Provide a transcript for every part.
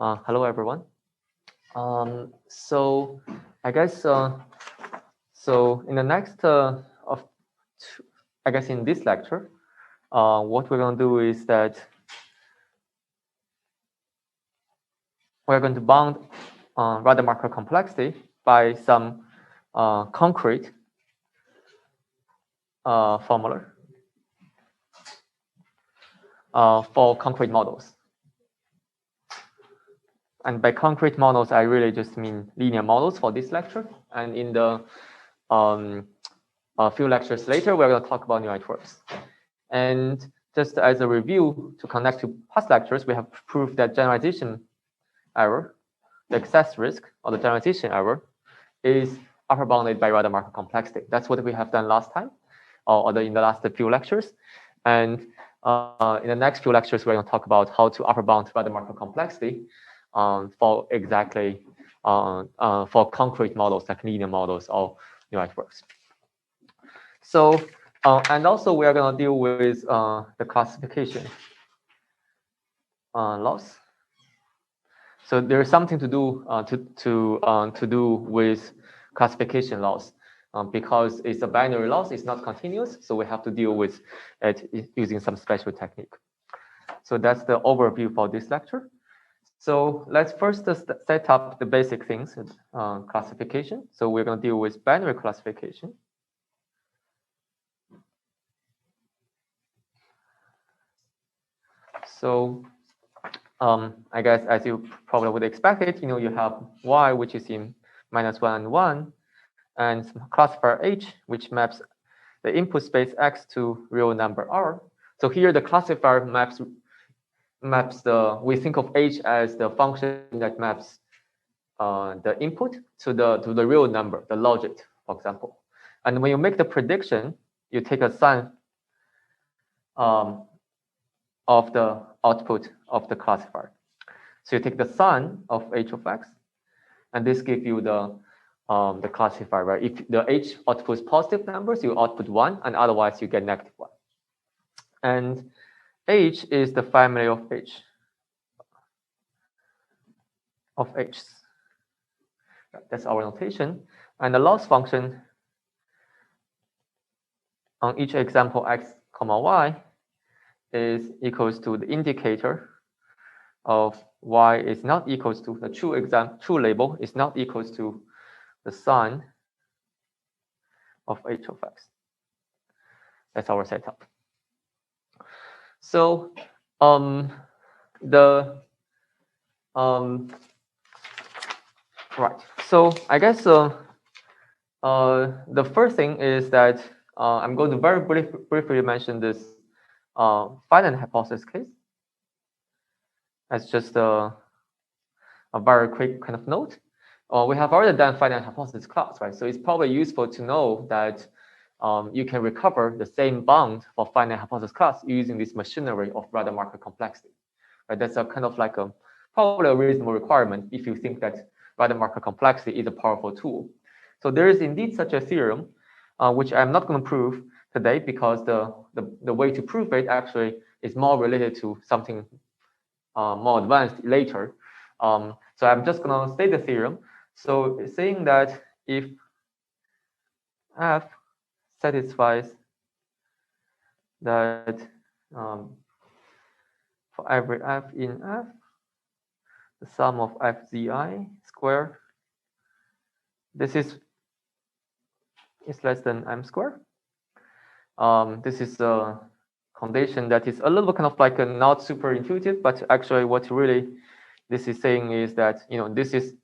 Hello, everyone. So I guess so in the next I guess in this lecture, what we're going to do is that we're going to bound Rademacher complexity by some concrete formula for concrete models. And by concrete models, I really just mean linear models for this lecture. And in the a few lectures later, we're going to talk about neural networks. And just as a review to connect to past lectures, we have proved that generalization error, the excess risk or the generalization error, is upper bounded by Rademacher complexity. That's what we have done last time, or in the last few lectures. And in the next few lectures, we're going to talk about how to upper bound Rademacher complexity for exactly for concrete models like linear models or neural networks. So, and also we are going to deal with the classification loss. So there is something to do to do with classification loss because it's a binary loss. It's not continuous, so we have to deal with it using some special technique. So that's the overview for this lecture. So let's first set up the basic things, classification. So we're going to deal with binary classification. So I guess as you probably would expect it, you have y, which is in -1 and 1, and some classifier h, which maps the input space x to real number r. So here the classifier maps we think of h as the function that maps the input to the real number, the logit, for example. And when you make the prediction, you take a sum of the output of the classifier. So you take the sum of h of x, and this gives you the classifier, right? If the h outputs positive numbers, you output 1, and otherwise you get -1. And h is the family of h's. That's our notation. And the loss function on each example x, y is equals to the indicator of y is not equals to the true label is not equals to the sum of h of x. That's our setup. So right. So I guess the first thing is that I'm going to very briefly mention this finite hypothesis case as just a very quick kind of note. We have already done finite hypothesis class, right? So it's probably useful to know that you can recover the same bound for finite hypothesis class using this machinery of Rademacher complexity. Right? That's a kind of like probably a reasonable requirement if you think that Rademacher complexity is a powerful tool. So there is indeed such a theorem, which I'm not going to prove today because the way to prove it actually is more related to something more advanced later. So I'm just going to state the theorem. So it's saying that if f satisfies that for every f in f, the sum of fzi square, this is less than m square. This is a condition that is a little kind of like a not super intuitive, but actually what really this is saying is that this is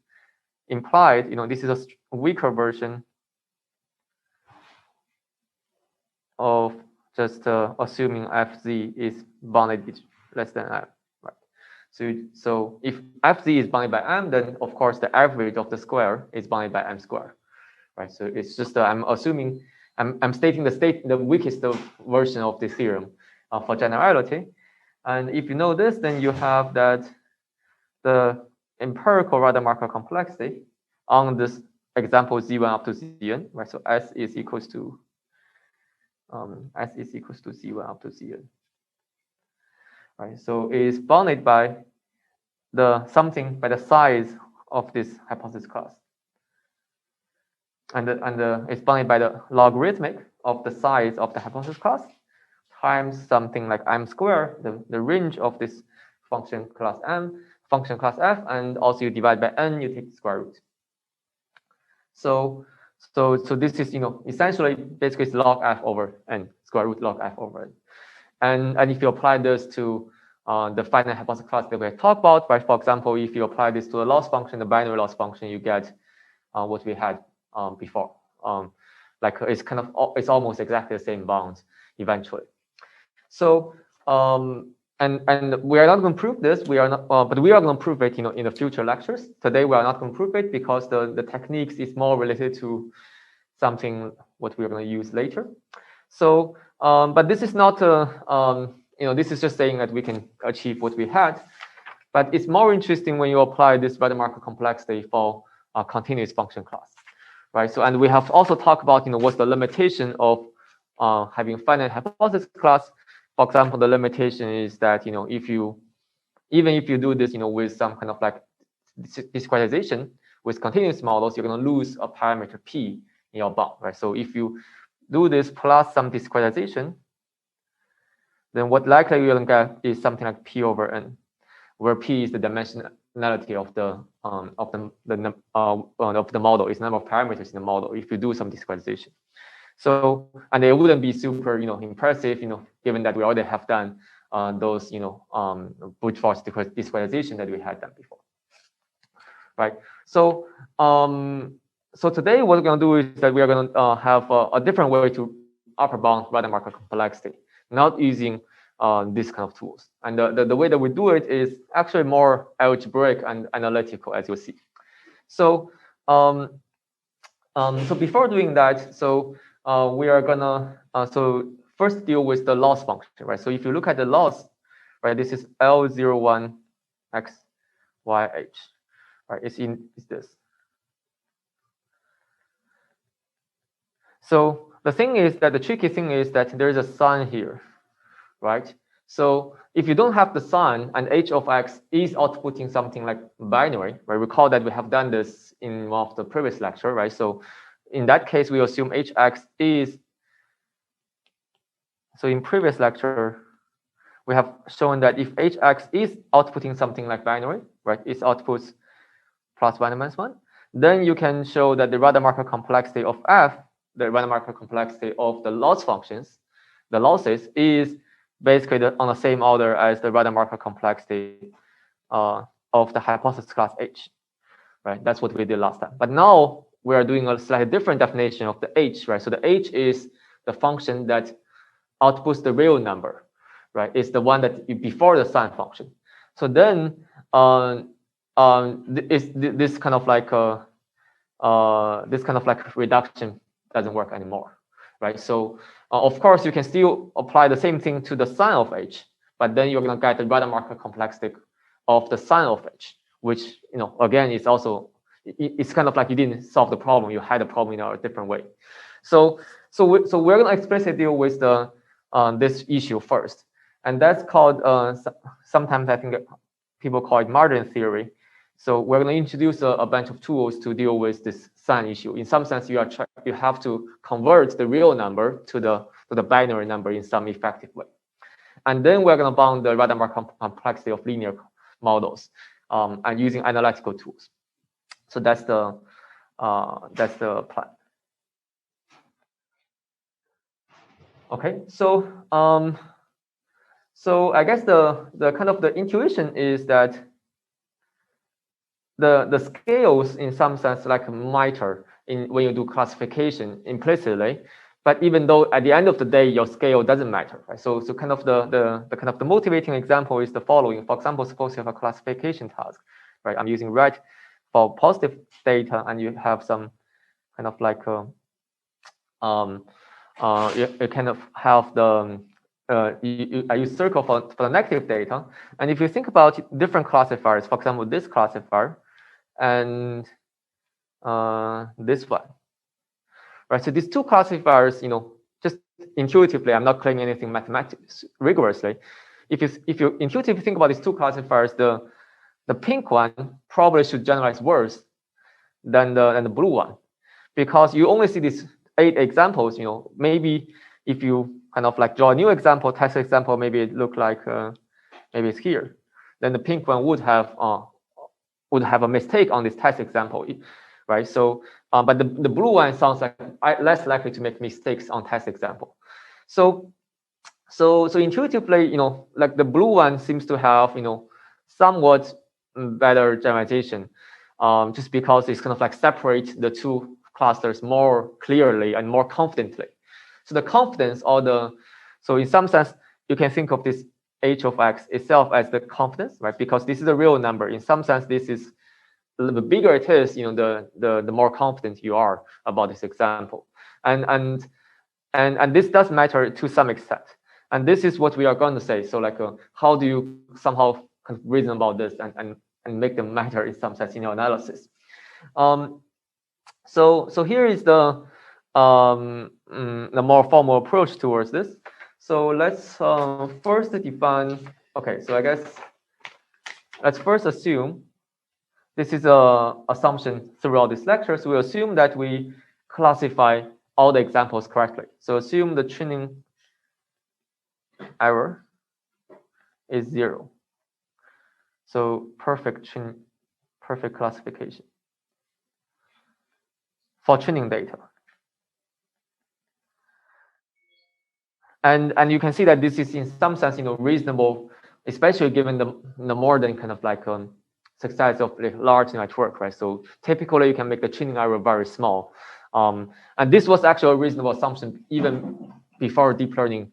implied, this is a weaker version of just assuming fz is bounded less than m, right? So if fz is bounded by m, then of course the average of the square is bounded by m square, right? So it's just I'm assuming I'm stating the weakest version of this theorem for generality. And if you know this, then you have that the empirical Rademacher complexity on this example z1 up to zn, right? So s is equals to z1 up to zn, right? So it is bounded by something by the size of this hypothesis class. And it's bounded by the logarithmic of the size of the hypothesis class times something like m squared, the range of this function class m, function class f, and also you divide by n, you take the square root. So this is, essentially basically it's log f over n, square root log f over n. And if you apply this to the finite hypothesis class that we talked about, right? For example, if you apply this to a loss function, the binary loss function, you get what we had before. Like it's almost exactly the same bounds eventually. So and we are not going to prove this. We are not, but we are going to prove it, in the future lectures. Today we are not going to prove it because the techniques is more related to something what we are going to use later. So, but this is not, this is just saying that we can achieve what we had. But it's more interesting when you apply this Rademacher complexity for a continuous function class, right? So, and we have also talked about, what's the limitation of having finite hypothesis class. For example, the limitation is that, even if you do this, with some kind of like discretization with continuous models, you're going to lose a parameter p in your bound, right? So if you do this plus some discretization, then what likely you're going to get is something like p over n, where p is the dimensionality of the model, is the number of parameters in the model if you do some discretization. So, and it wouldn't be super, impressive, given that we already have done those, brute force discretization that we had done before, right? So, so today what we're going to do is that we are going to have a different way to upper bound Rademacher complexity, not using these kind of tools. And the way that we do it is actually more algebraic and analytical, as you'll see. So, so before doing that, so we are gonna so first deal with the loss function, right? So if you look at the loss, right, this is L01 x y h, right? It's this. So the thing is that the tricky thing is that there is a sign here, right? So if you don't have the sign and h of x is outputting something like binary, right? Recall that we have done this in one of the previous lecture, right? So in that case, we assume hx is, so in previous lecture, we have shown that if hx is outputting something like binary, right? It outputs plus 1 minus 1, then you can show that the Rademacher complexity of f, the Rademacher complexity of the loss functions, the losses, is basically on the same order as the Rademacher complexity of the hypothesis class H, right? That's what we did last time. But now we are doing a slightly different definition of the H, right? So the H is the function that outputs the real number, right? It's the one that before the sign function. So then this kind of like reduction doesn't work anymore, right? So of course you can still apply the same thing to the sign of H, but then you're gonna get the Rademacher complexity of the sign of H, which again is also, it's kind of like you didn't solve the problem, you had a problem in a different way. So we're gonna explicitly deal with the this issue first, and that's called sometimes I think people call it margin theory. So we're going to introduce a bunch of tools to deal with this sign issue. In some sense, you have to convert the real number to the binary number in some effective way, and then we're going to bound the Rademacher complexity of linear models and using analytical tools. So that's the plan. Okay, so so I guess the kind of the intuition is that the scales in some sense like matter when you do classification implicitly, but even though at the end of the day your scale doesn't matter, right? So kind of the kind of the motivating example is the following. For example, suppose you have a classification task, right? I'm using red for positive data, and you have some kind of like you kind of have the I use circle for the negative data. And if you think about different classifiers, for example, this classifier and this one, right? So these two classifiers, just intuitively, I'm not claiming anything mathematically rigorously. If you intuitively think about these two classifiers, the the pink one probably should generalize worse than the blue one, because you only see these 8 examples. Maybe if you kind of like draw a new example, test example, maybe it look like maybe it's here, then the pink one would have a mistake on this test example, right? So, but the blue one sounds like less likely to make mistakes on test example. So intuitively, like the blue one seems to have, somewhat better generalization, just because it's kind of like separate the two clusters more clearly and more confidently. So the confidence so in some sense, you can think of this h of x itself as the confidence, right? Because this is a real number. In some sense, this is the bigger it is, the more confident you are about this example. And this does matter to some extent. And this is what we are going to say. So like, how do you somehow kind of reason about this and make them matter in some sense in your analysis? So here is the more formal approach towards this. So let's first define. Okay, so I guess let's first assume this is a assumption throughout this lecture. So we assume that we classify all the examples correctly. So assume the training error is 0. So perfect classification for training data. And you can see that this is in some sense, reasonable, especially given the modern kind of like success of like large network, right? So typically you can make the training error very small. And this was actually a reasonable assumption even before deep learning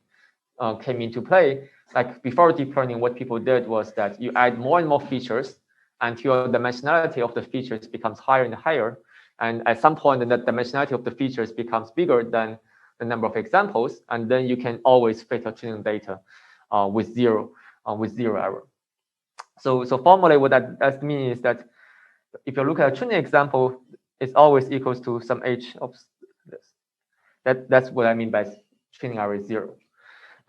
came into play. Like before deep learning, what people did was that you add more and more features until the dimensionality of the features becomes higher and higher. And at some point, the dimensionality of the features becomes bigger than the number of examples, and then you can always fit a training data with zero error. So formally, what that means is that if you look at a training example, it's always equals to some h of this. That's what I mean by training error is 0.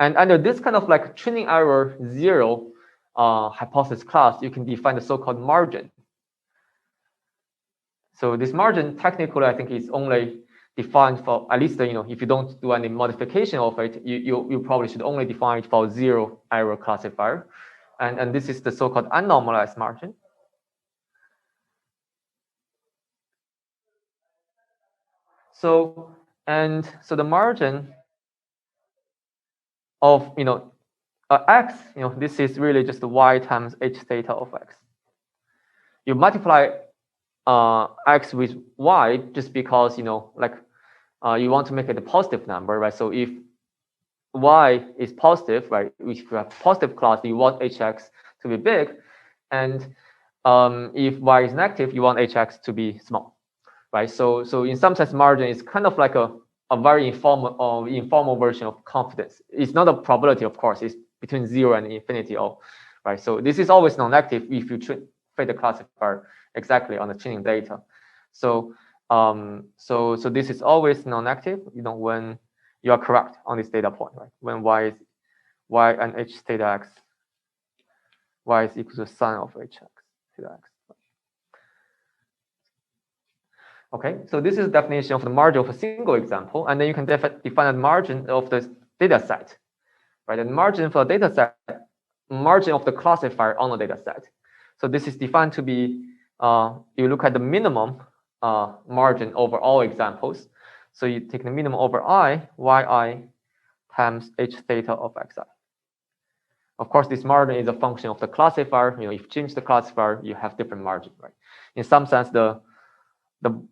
And under this kind of like training error 0 hypothesis class, you can define the so-called margin. So this margin, technically, I think is only defined for, at least, if you don't do any modification of it, you probably should only define it for 0 error classifier. And this is the so-called unnormalized margin. So the margin of, x, this is really just y times h theta of x. You multiply x with y just because, like you want to make it a positive number, right? So if y is positive, right, if you have positive class, you want hx to be big, and if y is negative, you want hx to be small, right? So in some sense, margin is kind of like a very informal version of confidence. It's not a probability, of course. It's between 0 and infinity, right? So this is always non-negative if you fit the classifier exactly on the training data. So this is always non-negative, when you are correct on this data point, right? When y and h theta x, y is equal to sine of hx theta x. Okay, so this is the definition of the margin of a single example, and then you can define the margin of the data set, right? And margin for the data set, margin of the classifier on the data set. So this is defined to be, you look at the minimum margin over all examples. So you take the minimum over I, yi times h theta of xi. Of course, this margin is a function of the classifier. If you change the classifier, you have different margin, right? In some sense, the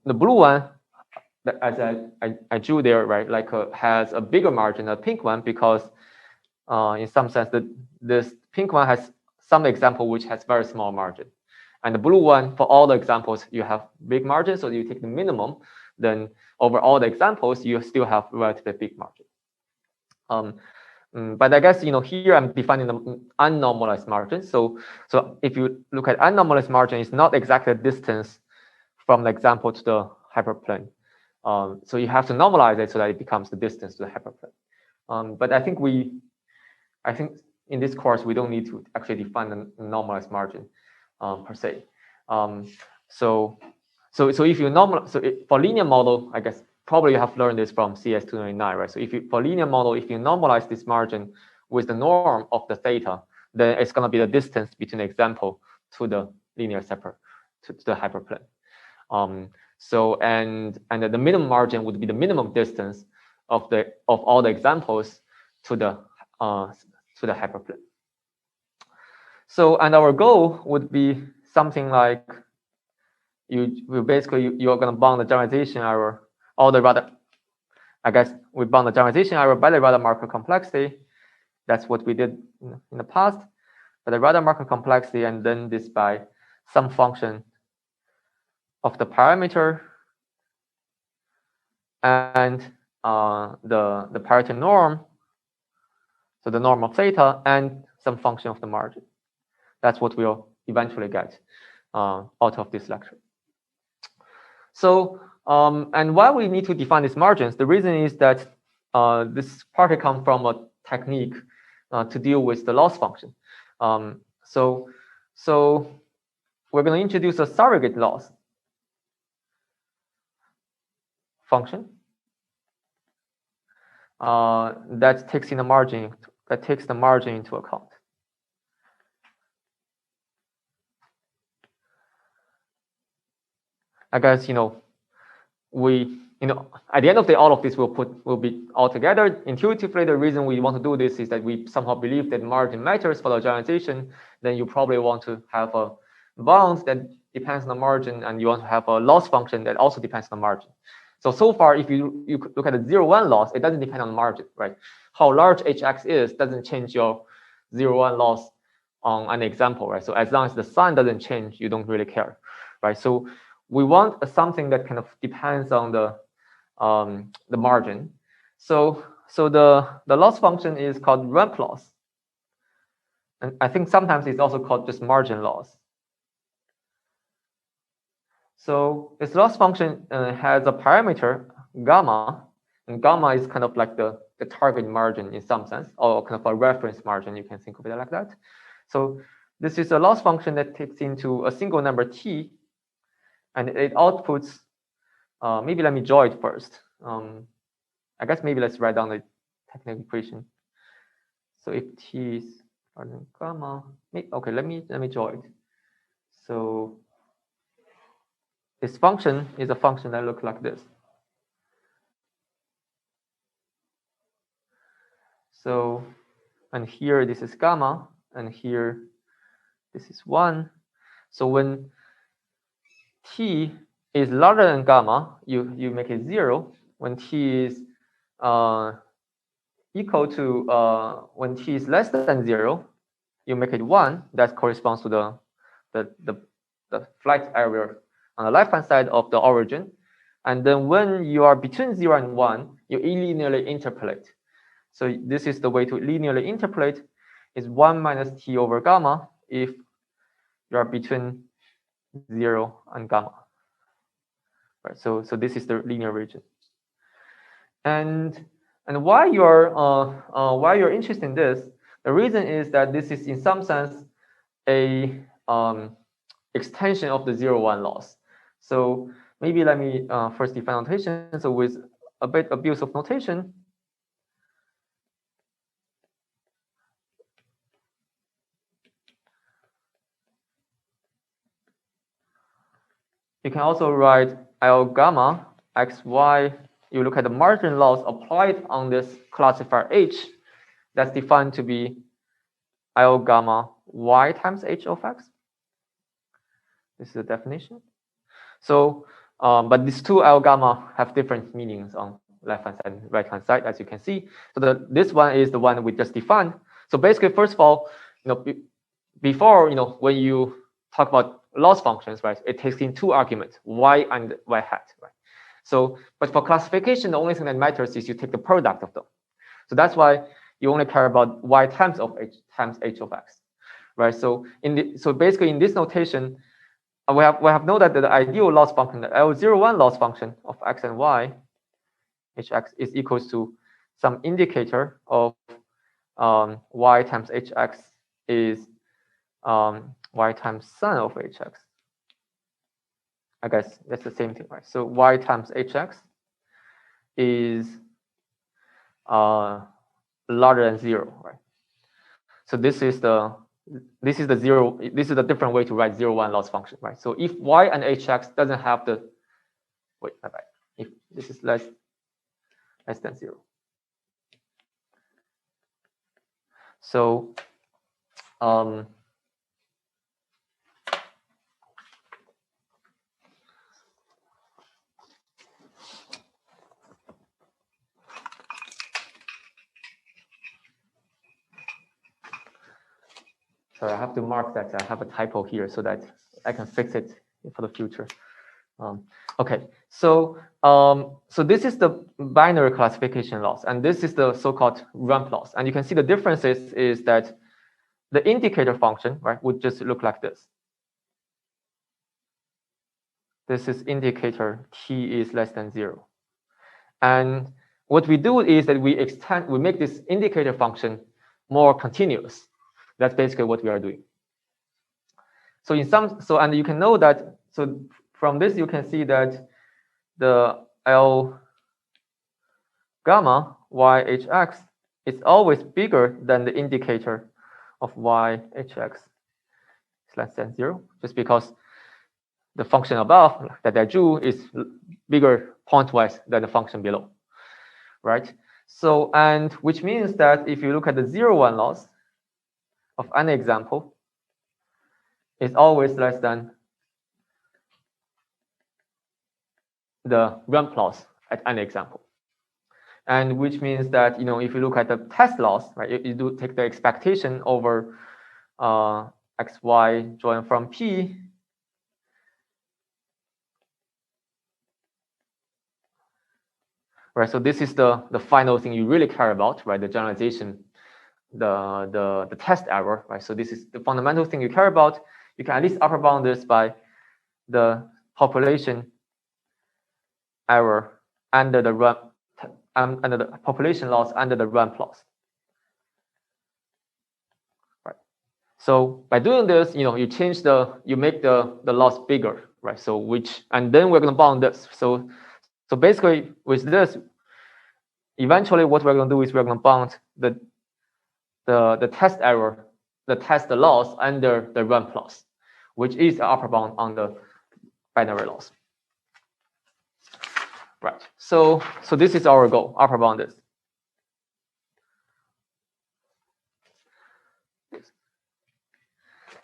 blue one, as I drew there, right, like has a bigger margin than the pink one, because in some sense this pink one has some example which has very small margin, and the blue one, for all the examples, you have big margin. So you take the minimum, then over all the examples, you still have relatively big margin. But I guess here I'm defining the unnormalized margin. So if you look at unnormalized margin, it's not exactly the distance from the example to the hyperplane. So you have to normalize it so that it becomes the distance to the hyperplane. But I think in this course we don't need to actually define the normalized margin. per se. So if you for linear model, I guess probably you have learned this from CS229, right? So for linear model, if you normalize this margin with the norm of the theta, then it's going to be the distance between the example to the linear separate to the hyperplane. And the minimum margin would be the minimum distance of all the examples to the hyperplane. So, and our goal would be something like you're going to bound the generalization error, I guess we bound the generalization error by the Rademacher complexity. That's what we did in the past. But the Rademacher complexity, and then this by some function of the parameter and the parity norm, so the norm of theta, and some function of the margin. That's what we'll eventually get out of this lecture. So, and why we need to define these margins, the reason is that this partly comes from a technique to deal with the loss function. So we're going to introduce a surrogate loss function that takes the margin into account. I guess at the end of the day, all of this will be all together. Intuitively, the reason we want to do this is that we somehow believe that margin matters for the generalization. Then you probably want to have a bound that depends on the margin, and you want to have a loss function that also depends on the margin. So far, if you look at the 0-1 loss, it doesn't depend on the margin, right? How large hx is doesn't change your 0-1 loss on an example, right? So as long as the sign doesn't change, you don't really care, right? So we want something that kind of depends on the margin. So the loss function is called ramp loss, and I think sometimes it's also called just margin loss. So this loss function has a parameter gamma, and gamma is kind of like the target margin in some sense, or kind of a reference margin. You can think of it like that. So this is a loss function that takes into a single number t, and it outputs. Maybe let me draw it first. I guess maybe let's write down the technical equation. So if t is larger than gamma, okay, let me draw it. So this function is a function that looks like this. So, and here this is gamma, and here this is 1. So when t is larger than gamma, you make it 0. When t is equal to when t is less than 0, you make it 1. That corresponds to the flight area on the left-hand side of the origin. And then when you are between 0 and 1, you linearly interpolate. So this is the way to linearly interpolate, is 1 minus t over gamma if you are between 0 and gamma. Right. So this is the linear region. And why you're interested in this, the reason is that this is in some sense a extension of the 0-1 loss. So maybe let me first define notation. So with a bit abuse of notation, you can also write L gamma xy. You look at the margin loss applied on this classifier H. That's defined to be L gamma y times H of x. This is the definition. So, but these two L gamma have different meanings on left-hand side and right-hand side, as you can see. So this one is the one we just defined. So basically, first of all, before when you talk about loss functions, right, it takes in two arguments, y and y hat, right? So, but for classification, the only thing that matters is you take the product of them. So that's why you only care about y times of h times h of x, right? So basically in this notation, we have known that the ideal loss function, the L01 loss function of x and y, hx is equals to some indicator of y times hx is y times sin of hx. I guess that's the same thing, right? So y times hx is larger than 0, right? So this is the different way to write 0, 1 loss function, right? So if y and hx doesn't have the if this is less than 0. So sorry, I have to mark that I have a typo here so that I can fix it for the future. Okay, so so this is the binary classification loss, and this is the so-called ramp loss. And you can see the differences is that the indicator function, right, would just look like this. This is indicator t is less than 0. And what we do is that we make this indicator function more continuous. That's basically what we are doing. So and you can know that, so from this you can see that the L gamma yhx is always bigger than the indicator of yhx is less than 0, just because the function above that I drew is bigger pointwise than the function below, right? So, and which means that if you look at the 0, 1 loss of any example, it's always less than the ramp loss at any example. And which means that, if you look at the test loss, right, you do take the expectation over xy join from P, right? So this is the final thing you really care about, right? The generalization, the test error, right? So this is the fundamental thing you care about. You can at least upper bound this by the population error under the population loss under the ramp loss. Right. So by doing this, you make the loss bigger, right? So and then we're going to bound this. So basically with this, eventually what we're going to do is we're going to bound the test error, the test loss under the ramp loss, which is the upper bound on the binary loss. Right. So this is our goal, upper bound this.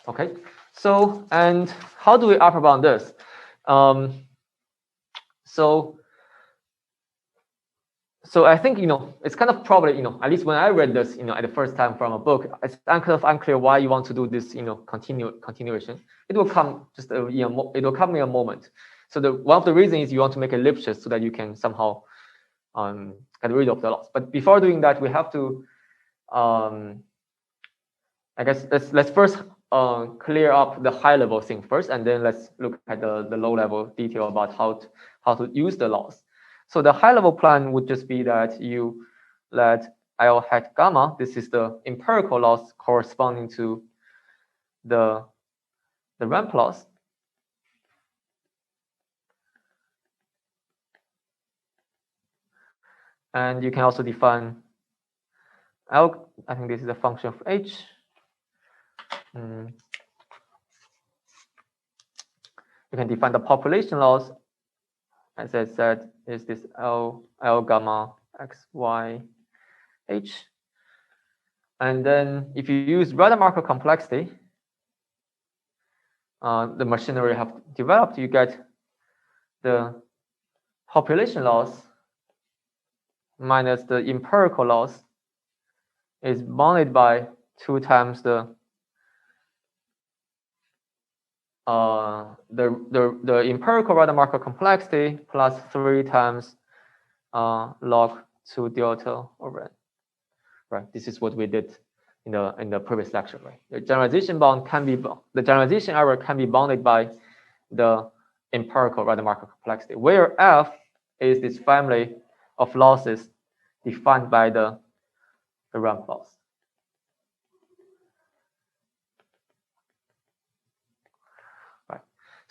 Okay. So, and how do we upper bound this? So I think, it's kind of probably, at least when I read this, at the first time from a book, it's kind of unclear why you want to do this, continuation. It will come just it will come in a moment. So one of the reasons is you want to make a Lipschitz so that you can somehow get rid of the loss. But before doing that, we have to, I guess let's first clear up the high level thing first, and then let's look at the low level detail about how to use the loss. So the high level plan would just be that you let L hat gamma, this is the empirical loss corresponding to the ramp loss. And you can also define L, I think this is a function of H. You can define the population loss, as I said, is this L gamma x, y, h. And then if you use Rademacher complexity, the machinery have developed, you get the population loss minus the empirical loss is bounded by 2 times the empirical Rademacher complexity plus 3 times log 2 delta over n. Right. This is what we did in the previous lecture. Right. The generalization error can be bounded by the empirical Rademacher complexity, where F is this family of losses defined by the ramp loss.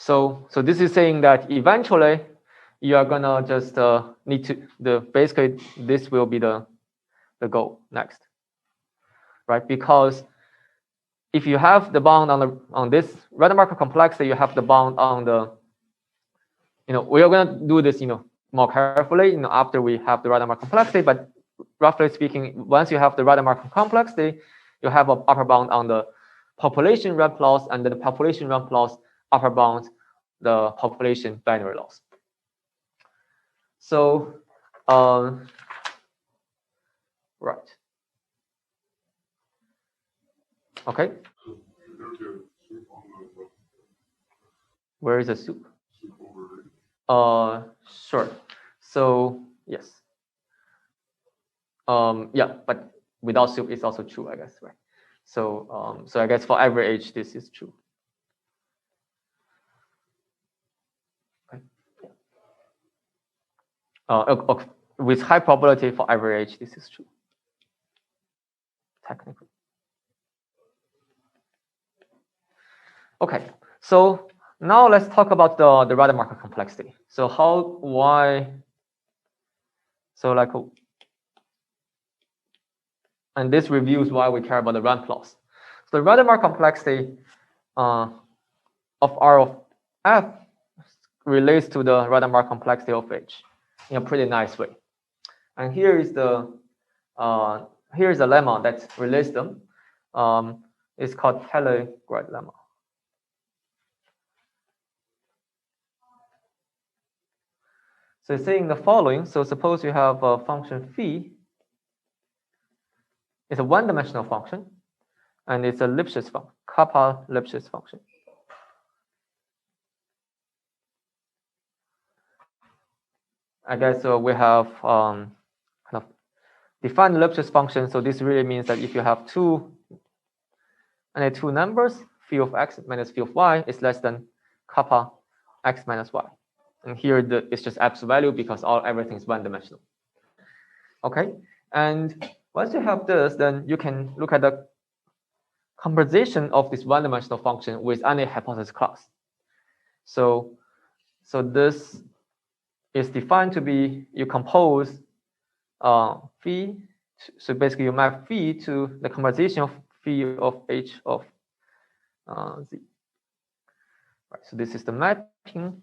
So this is saying that eventually you are gonna just need to basically this will be the goal next, right? Because if you have the bound on this Rademacher complexity, you have the bound on the, we are gonna do this, more carefully, after we have the Rademacher complexity. But roughly speaking, once you have the Rademacher complexity, you have an upper bound on the population rank loss, and then the population rank loss upper bound the population binary loss. So, right. Okay. Where is the soup? Sure. So yes. Yeah, but without soup is also true, I guess, right? So so I guess for every age this is true. Okay. With high probability for every age this is true. Technically. Okay. So now let's talk about the Rademacher complexity. So and this reviews why we care about the rank loss. So the Rademacher complexity of R of F relates to the Rademacher complexity of H in a pretty nice way. And here is the lemma that relates them. It's called Talagrand lemma. So it's saying the following. So suppose you have a function phi. It's a one-dimensional function, and it's a Lipschitz function, kappa Lipschitz function. I guess we have kind of defined Lipschitz function. So this really means that if you have two numbers, phi of x minus phi of y is less than kappa x minus y. And here it's just absolute value because everything is one-dimensional. Okay, and once you have this, then you can look at the composition of this one-dimensional function with any hypothesis class. So this is defined to be, you compose phi. So basically you map phi to the composition of phi of h of z. Right, so this is the mapping.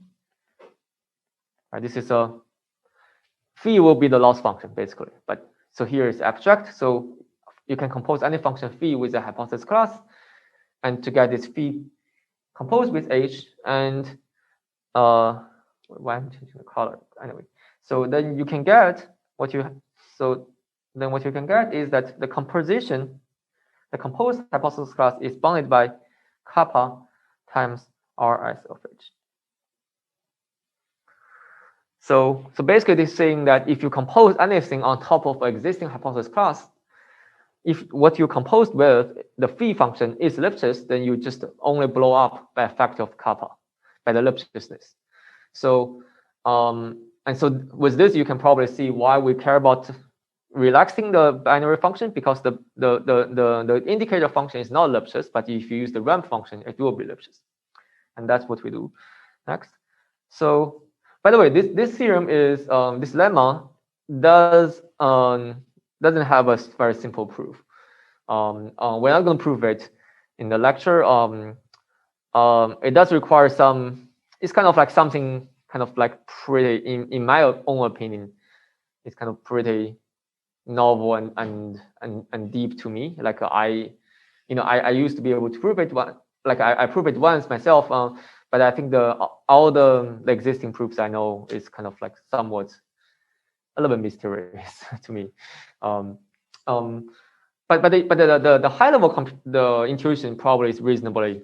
Right, this is a phi will be the loss function basically, but so here is abstract. So you can compose any function phi with a hypothesis class, and to get this phi composed with h, and why I'm changing the color anyway. So then you can get what you can get is that the composition, the composed hypothesis class is bounded by kappa times Rs of h. So basically this is saying that if you compose anything on top of an existing hypothesis class, if what you composed with the phi function is Lipschitz, then you just only blow up by a factor of kappa, by the Lipschitzness. So and so with this you can probably see why we care about relaxing the binary function, because the indicator function is not Lipschitz, but if you use the ramp function, it will be Lipschitz, and that's what we do next. So by the way, this theorem is this lemma doesn't have a very simple proof. We're not going to prove it in the lecture. It does require some. It's kind of like something kind of like pretty, in my own opinion, it's kind of pretty novel and deep to me. Like I used to be able to prove it. Like I proved it once myself. But I think all the existing proofs I know is kind of like somewhat a little bit mysterious to me. But the high level the intuition probably is reasonable,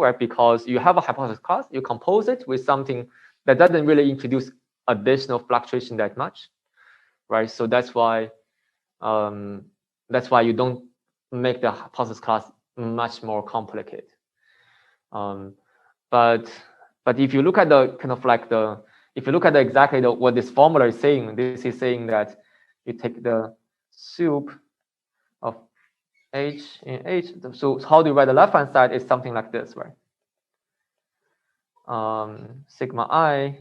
right? Because you have a hypothesis class, you compose it with something that doesn't really introduce additional fluctuation that much, right? So that's why you don't make the hypothesis class much more complicated. But if you look at the kind of like if you look at exactly what this formula is saying, this is saying that you take the soup of h in h. So how do you write the left hand side is something like this, right? sigma I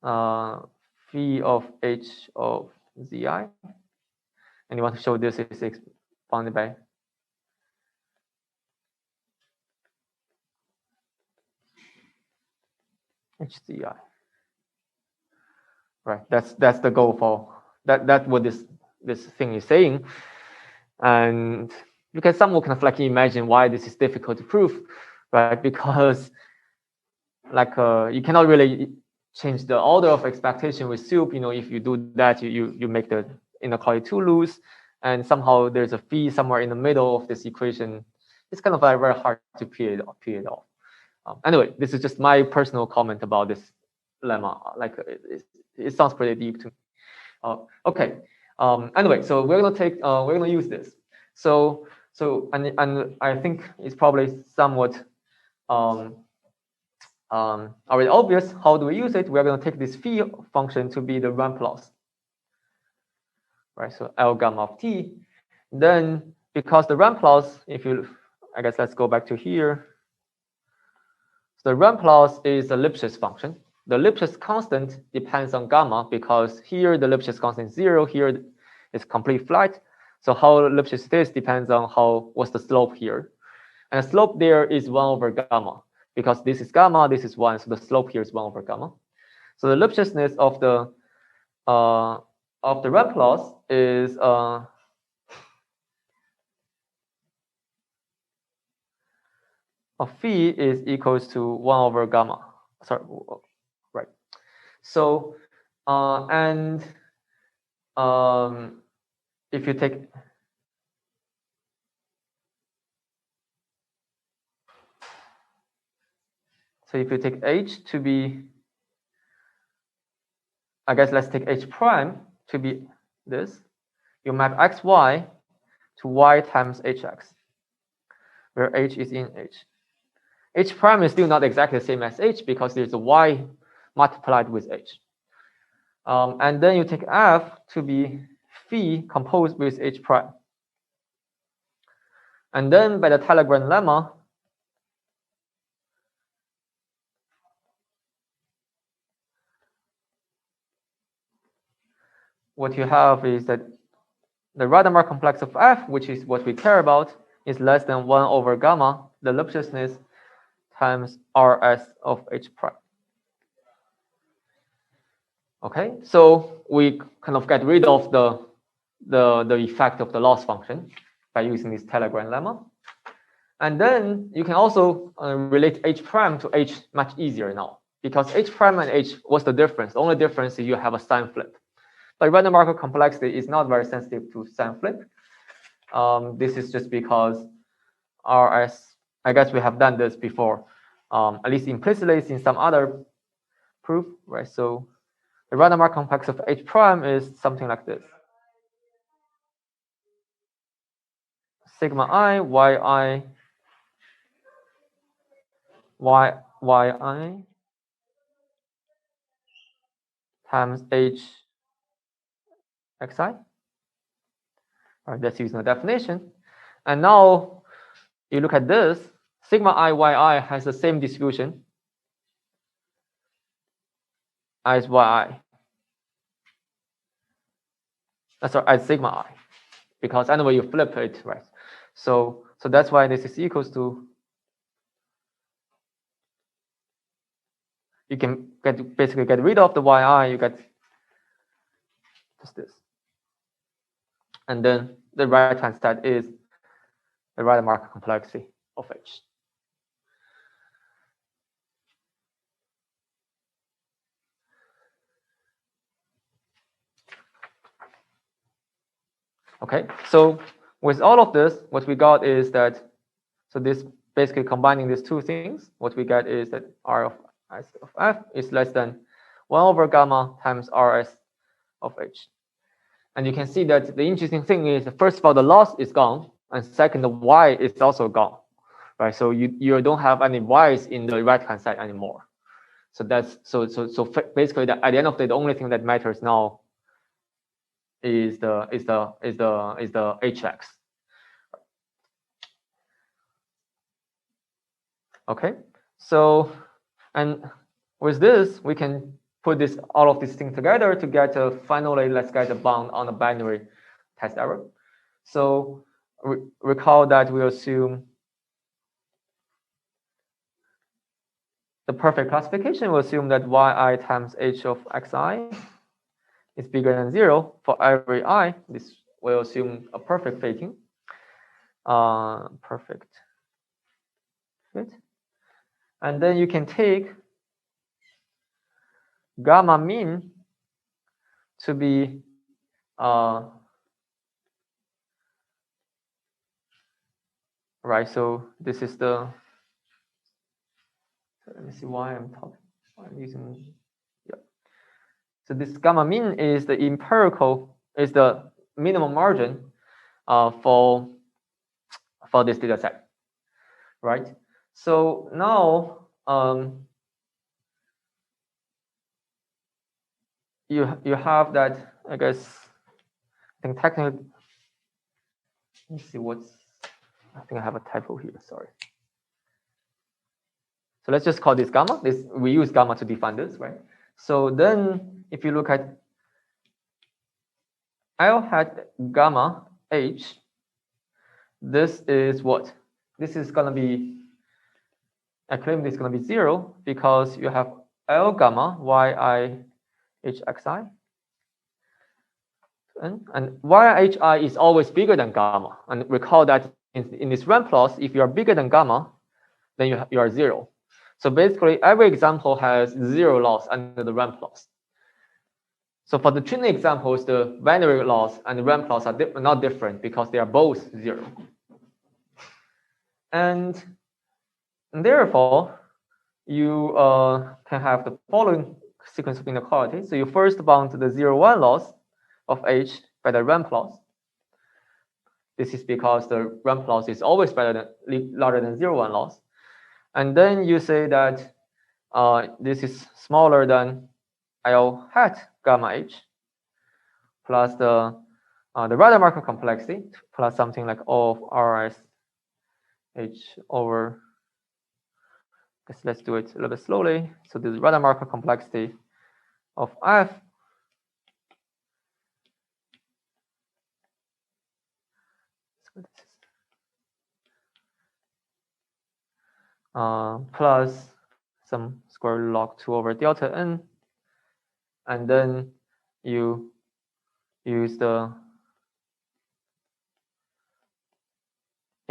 phi of h of zi, and you want to show this is bounded by HCI. Right, that's the goal for that's what this thing is saying. And you can somewhat kind of like imagine why this is difficult to prove, right? Because like you cannot really change the order of expectation with soup. You know, if you do that, you make the inequality too loose, and somehow there's a phi somewhere in the middle of this equation. It's kind of like very hard to peel it off. Anyway, this is just my personal comment about this lemma. Like it sounds pretty deep to me. Okay. Anyway, so we're gonna use this. So and I think it's probably somewhat already obvious. How do we use it? We're gonna take this phi function to be the ramp loss. Right. So L gamma of t. Then because the ramp loss, I guess let's go back to here. So the ramp loss is a Lipschitz function. The Lipschitz constant depends on gamma because here the Lipschitz constant is 0, here it's complete flat. So how Lipschitz is depends on what's the slope here. And the slope there is 1 over gamma because this is gamma, this is 1, so the slope here is 1 over gamma. So the Lipschitzness of the ramp loss is of phi is equals to 1 over gamma. Sorry, right. So if you take h to be, I guess let's take h prime to be this, you map xy to y times hx, where h is in h. H prime is still not exactly the same as h because there's a y multiplied with h. And then you take f to be phi composed with h prime. And then by the Talagrand lemma, what you have is that the Rademacher complex of f, which is what we care about, is less than 1 over gamma, the Lipschitzness, times rs of h prime. Okay, so we kind of get rid of the effect of the loss function by using this Talagrand lemma. And then you can also relate h prime to h much easier now, because h prime and h, what's the difference? The only difference is you have a sign flip. But Rademacher complexity is not very sensitive to sign flip. This is just because rs, I guess we have done this before, at least implicitly in some other proof, right? So the Rademacher complex of h prime is something like this. Sigma I, yi times h xi. All right, that's using the definition. And now you look at this, sigma I yi has the same distribution as yi. Sorry, as sigma I, because anyway you flip it, right? So that's why this is equals to, you can basically get rid of the yi, you get just this. And then the right hand side is the Rademacher complexity of h. Okay, so with all of this, what we got is that, so this basically combining these two things, what we get is that r of s of f is less than 1 over gamma times rs of h. And you can see that the interesting thing is, first of all, the loss is gone, and second, the y is also gone, right? So you don't have any y's in the right hand side anymore. So that's so basically at the end of the day, the only thing that matters now is the hx. Okay, So, and with this, we can put all of these things together to get finally, let's get a bound on the binary test error. So recall that we assume the perfect classification will assume that yi times h of xi is bigger than 0 for every I. This will assume a perfect fitting. Perfect fit. And then you can take gamma mean to be right. So this is the. Let me see why I'm using. Yeah. So this gamma mean is the empirical, is the minimum margin for this data set, right? So now you have that, I guess. I think technically. Let me see what's. I think I have a typo here. Sorry. So let's just call this gamma. We use gamma to define this, right? So then, if you look at L hat gamma h, this is what? This is gonna be. I claim this is gonna be 0 because you have L gamma yi h xi. And yi is always bigger than gamma. And recall that in this ramp loss, if you are bigger than gamma, then you are 0. So basically, every example has 0 loss under the ramp loss. So for the training examples, the binary loss and the ramp loss are not different because they are both 0. And therefore, you can have the following sequence of inequality. So you first bound the 0,1 loss of h by the ramp loss. This is because the ramp loss is always larger than 0,1 loss. And then you say that this is smaller than L hat gamma h plus the Rademacher complexity plus something like O of RS h over. Let's do it a little bit slowly. So this Rademacher complexity of f plus some square root log 2 over delta n, and then you use the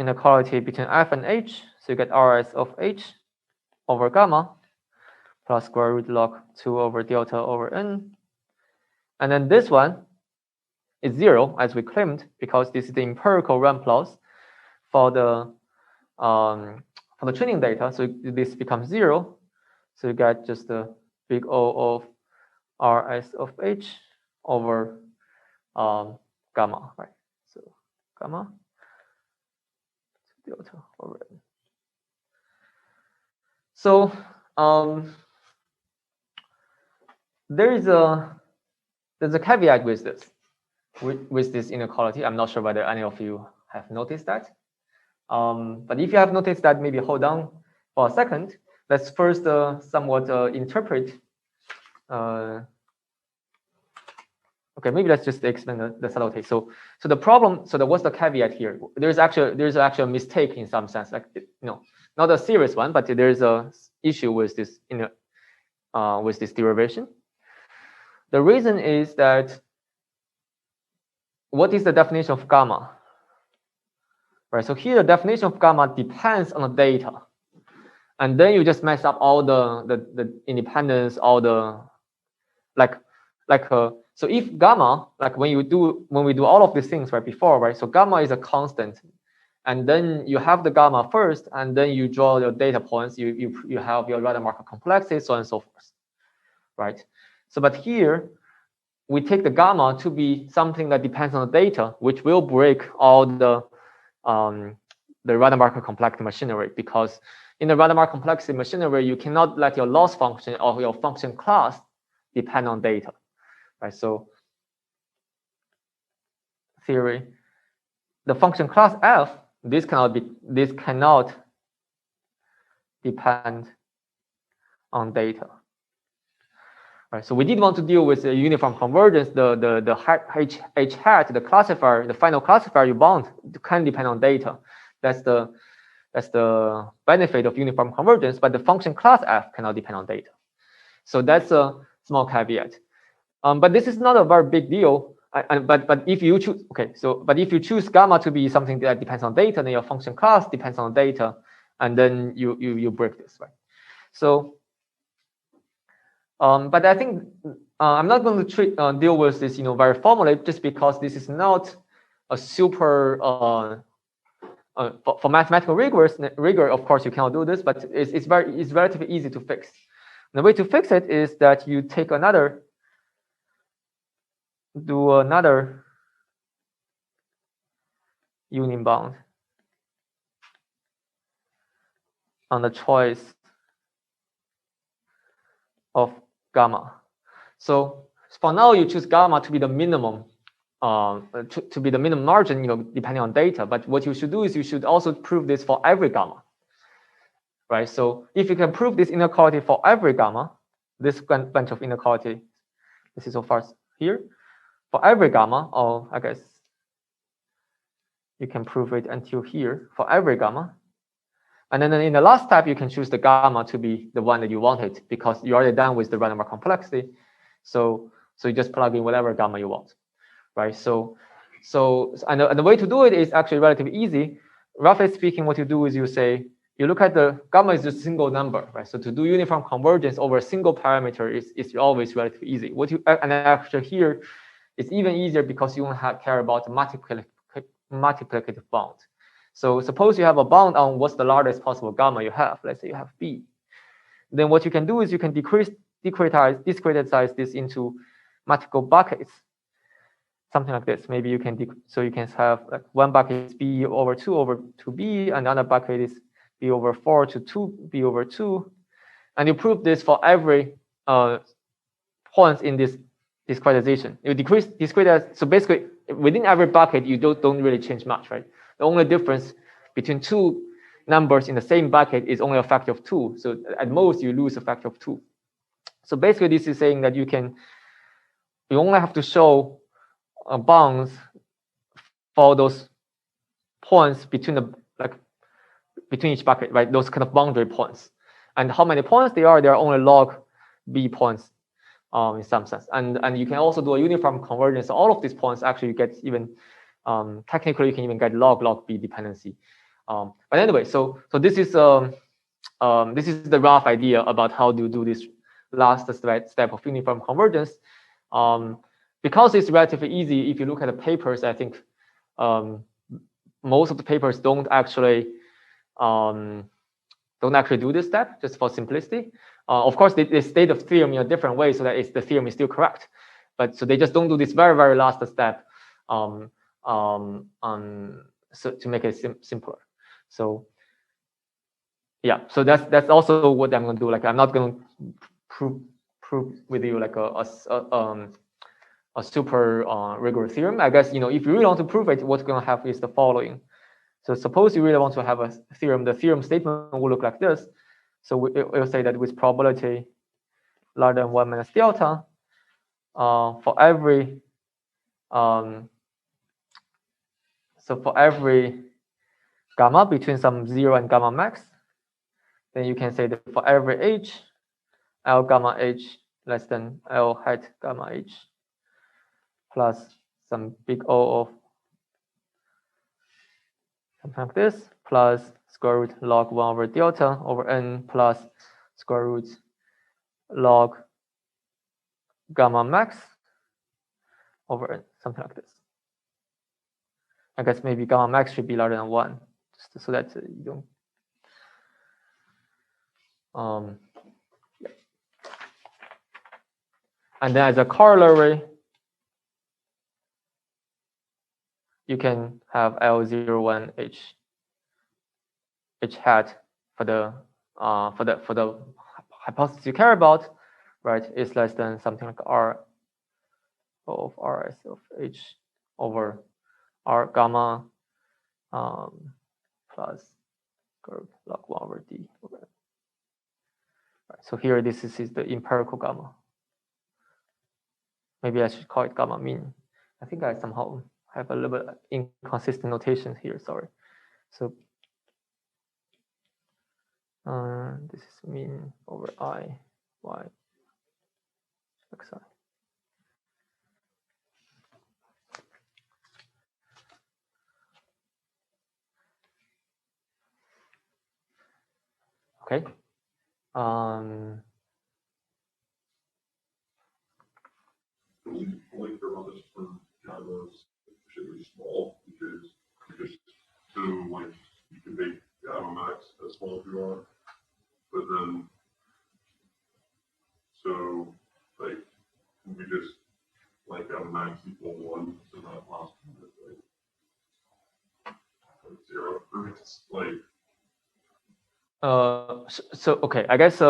inequality between f and h, so you get rs of h over gamma plus square root log 2 over delta over n, and then this one is 0 as we claimed because this is the empirical ramp loss for the training data, so this becomes 0. So you get just the big O of Rs of h over gamma, right? So gamma delta over n. So there's a caveat with this inequality. I'm not sure whether any of you have noticed that. But if you have noticed that, maybe hold on for a second. Let's first somewhat interpret. Okay, maybe let's just explain the subtlety. So the problem. So what's the caveat here? There's actually a mistake in some sense, like not a serious one, but there's a issue with this with this derivation. The reason is that what is the definition of gamma? Right. So here the definition of gamma depends on the data, and then you just mess up all the independence, all the so if gamma, like when we do all of these things right before, right? So gamma is a constant, and then you have the gamma first, and then you draw your data points. You have your Rademacher complexity, so on and so forth, right? So but here we take the gamma to be something that depends on the data, which will break all the Rademacher complexity machinery, because in the Rademacher complexity machinery, you cannot let your loss function or your function class depend on data, right? So theory, the function class f, this cannot depend on data. Right, so we did want to deal with a uniform convergence. The h hat, the classifier, the final classifier you bound can depend on data. That's the benefit of uniform convergence. But the function class f cannot depend on data. So that's a small caveat. But this is not a very big deal. But if you choose but if you choose gamma to be something that depends on data, then your function class depends on data, and then you break this, right? So. But I think I'm not going to deal with this, very formally, just because this is not a super for mathematical rigor. Of course, you cannot do this, but it's relatively easy to fix. And the way to fix it is that you take do another union bound on the choice of gamma. So for now, you choose gamma to be the minimum, to be the minimum margin, depending on data. But what you should do is you should also prove this for every gamma, right? So if you can prove this inequality for every gamma, this bunch of inequality, this is so far here, for every gamma, or I guess you can prove it until here for every gamma. And then in the last step, you can choose the gamma to be the one that you wanted, because you're already done with the Rademacher complexity. So you just plug in whatever gamma you want, right? And the way to do it is actually relatively easy. Roughly speaking, what you do is you look at the gamma is a single number, right? So to do uniform convergence over a single parameter is always relatively easy. And actually here, it's even easier because you don't care about the multiplicative bound. So suppose you have a bound on what's the largest possible gamma you have. Let's say you have B. Then what you can do is you can discretize this into multiple buckets, something like this. Maybe you can you can have like one bucket is B over 2 over 2B, and another bucket is B over 4 to 2B over 2, and you prove this for every points in this discretization. You discretize. So basically, within every bucket, you don't really change much, right? The only difference between two numbers in the same bucket is only a factor of 2. So at most, you lose a factor of 2. So basically, this is saying that you only have to show bounds for those points between each bucket, right? Those kind of boundary points. And how many points they are only log B points in some sense. And you can also do a uniform convergence. All of these points actually you get even technically you can even get log B dependency. But anyway, so this is the rough idea about how to do this last step of uniform convergence. Because it's relatively easy, if you look at the papers, I think most of the papers don't actually do this step, just for simplicity. Of course, they state the theorem in a different way so that the theorem is still correct. But so they just don't do this very, very last step so to make it simpler. So yeah, so that's also what I'm going to do. Like I'm not going to prove with you like a super rigorous theorem. I guess if you really want to prove it, what's going to happen is the following. So suppose you really want to have a theorem. The theorem statement will look like this. So it will say that with probability larger than 1 minus delta, for every gamma between some 0 and gamma max, then you can say that for every h, L gamma h less than L hat gamma h plus some big O of something like this, plus square root log 1 over delta over n plus square root log gamma max over n, something like this. I guess maybe gamma max should be larger than 1, just so that you don't. Yeah. And then as a corollary, you can have L01 h hat for the hypothesis you care about, right? Is less than something like R of Rs of h over R gamma plus log 1 over d over n. Right, so here, this is the empirical gamma. Maybe I should call it gamma mean. I think I somehow have a little bit inconsistent notation here, sorry. So this is mean over I, y, xi. Okay. Only care about this for gammas should be small because you just assume like you can make gamma max as small as you want, but then so like we just like gamma max equal 1, so that last one is like 0. It's like so okay, I guess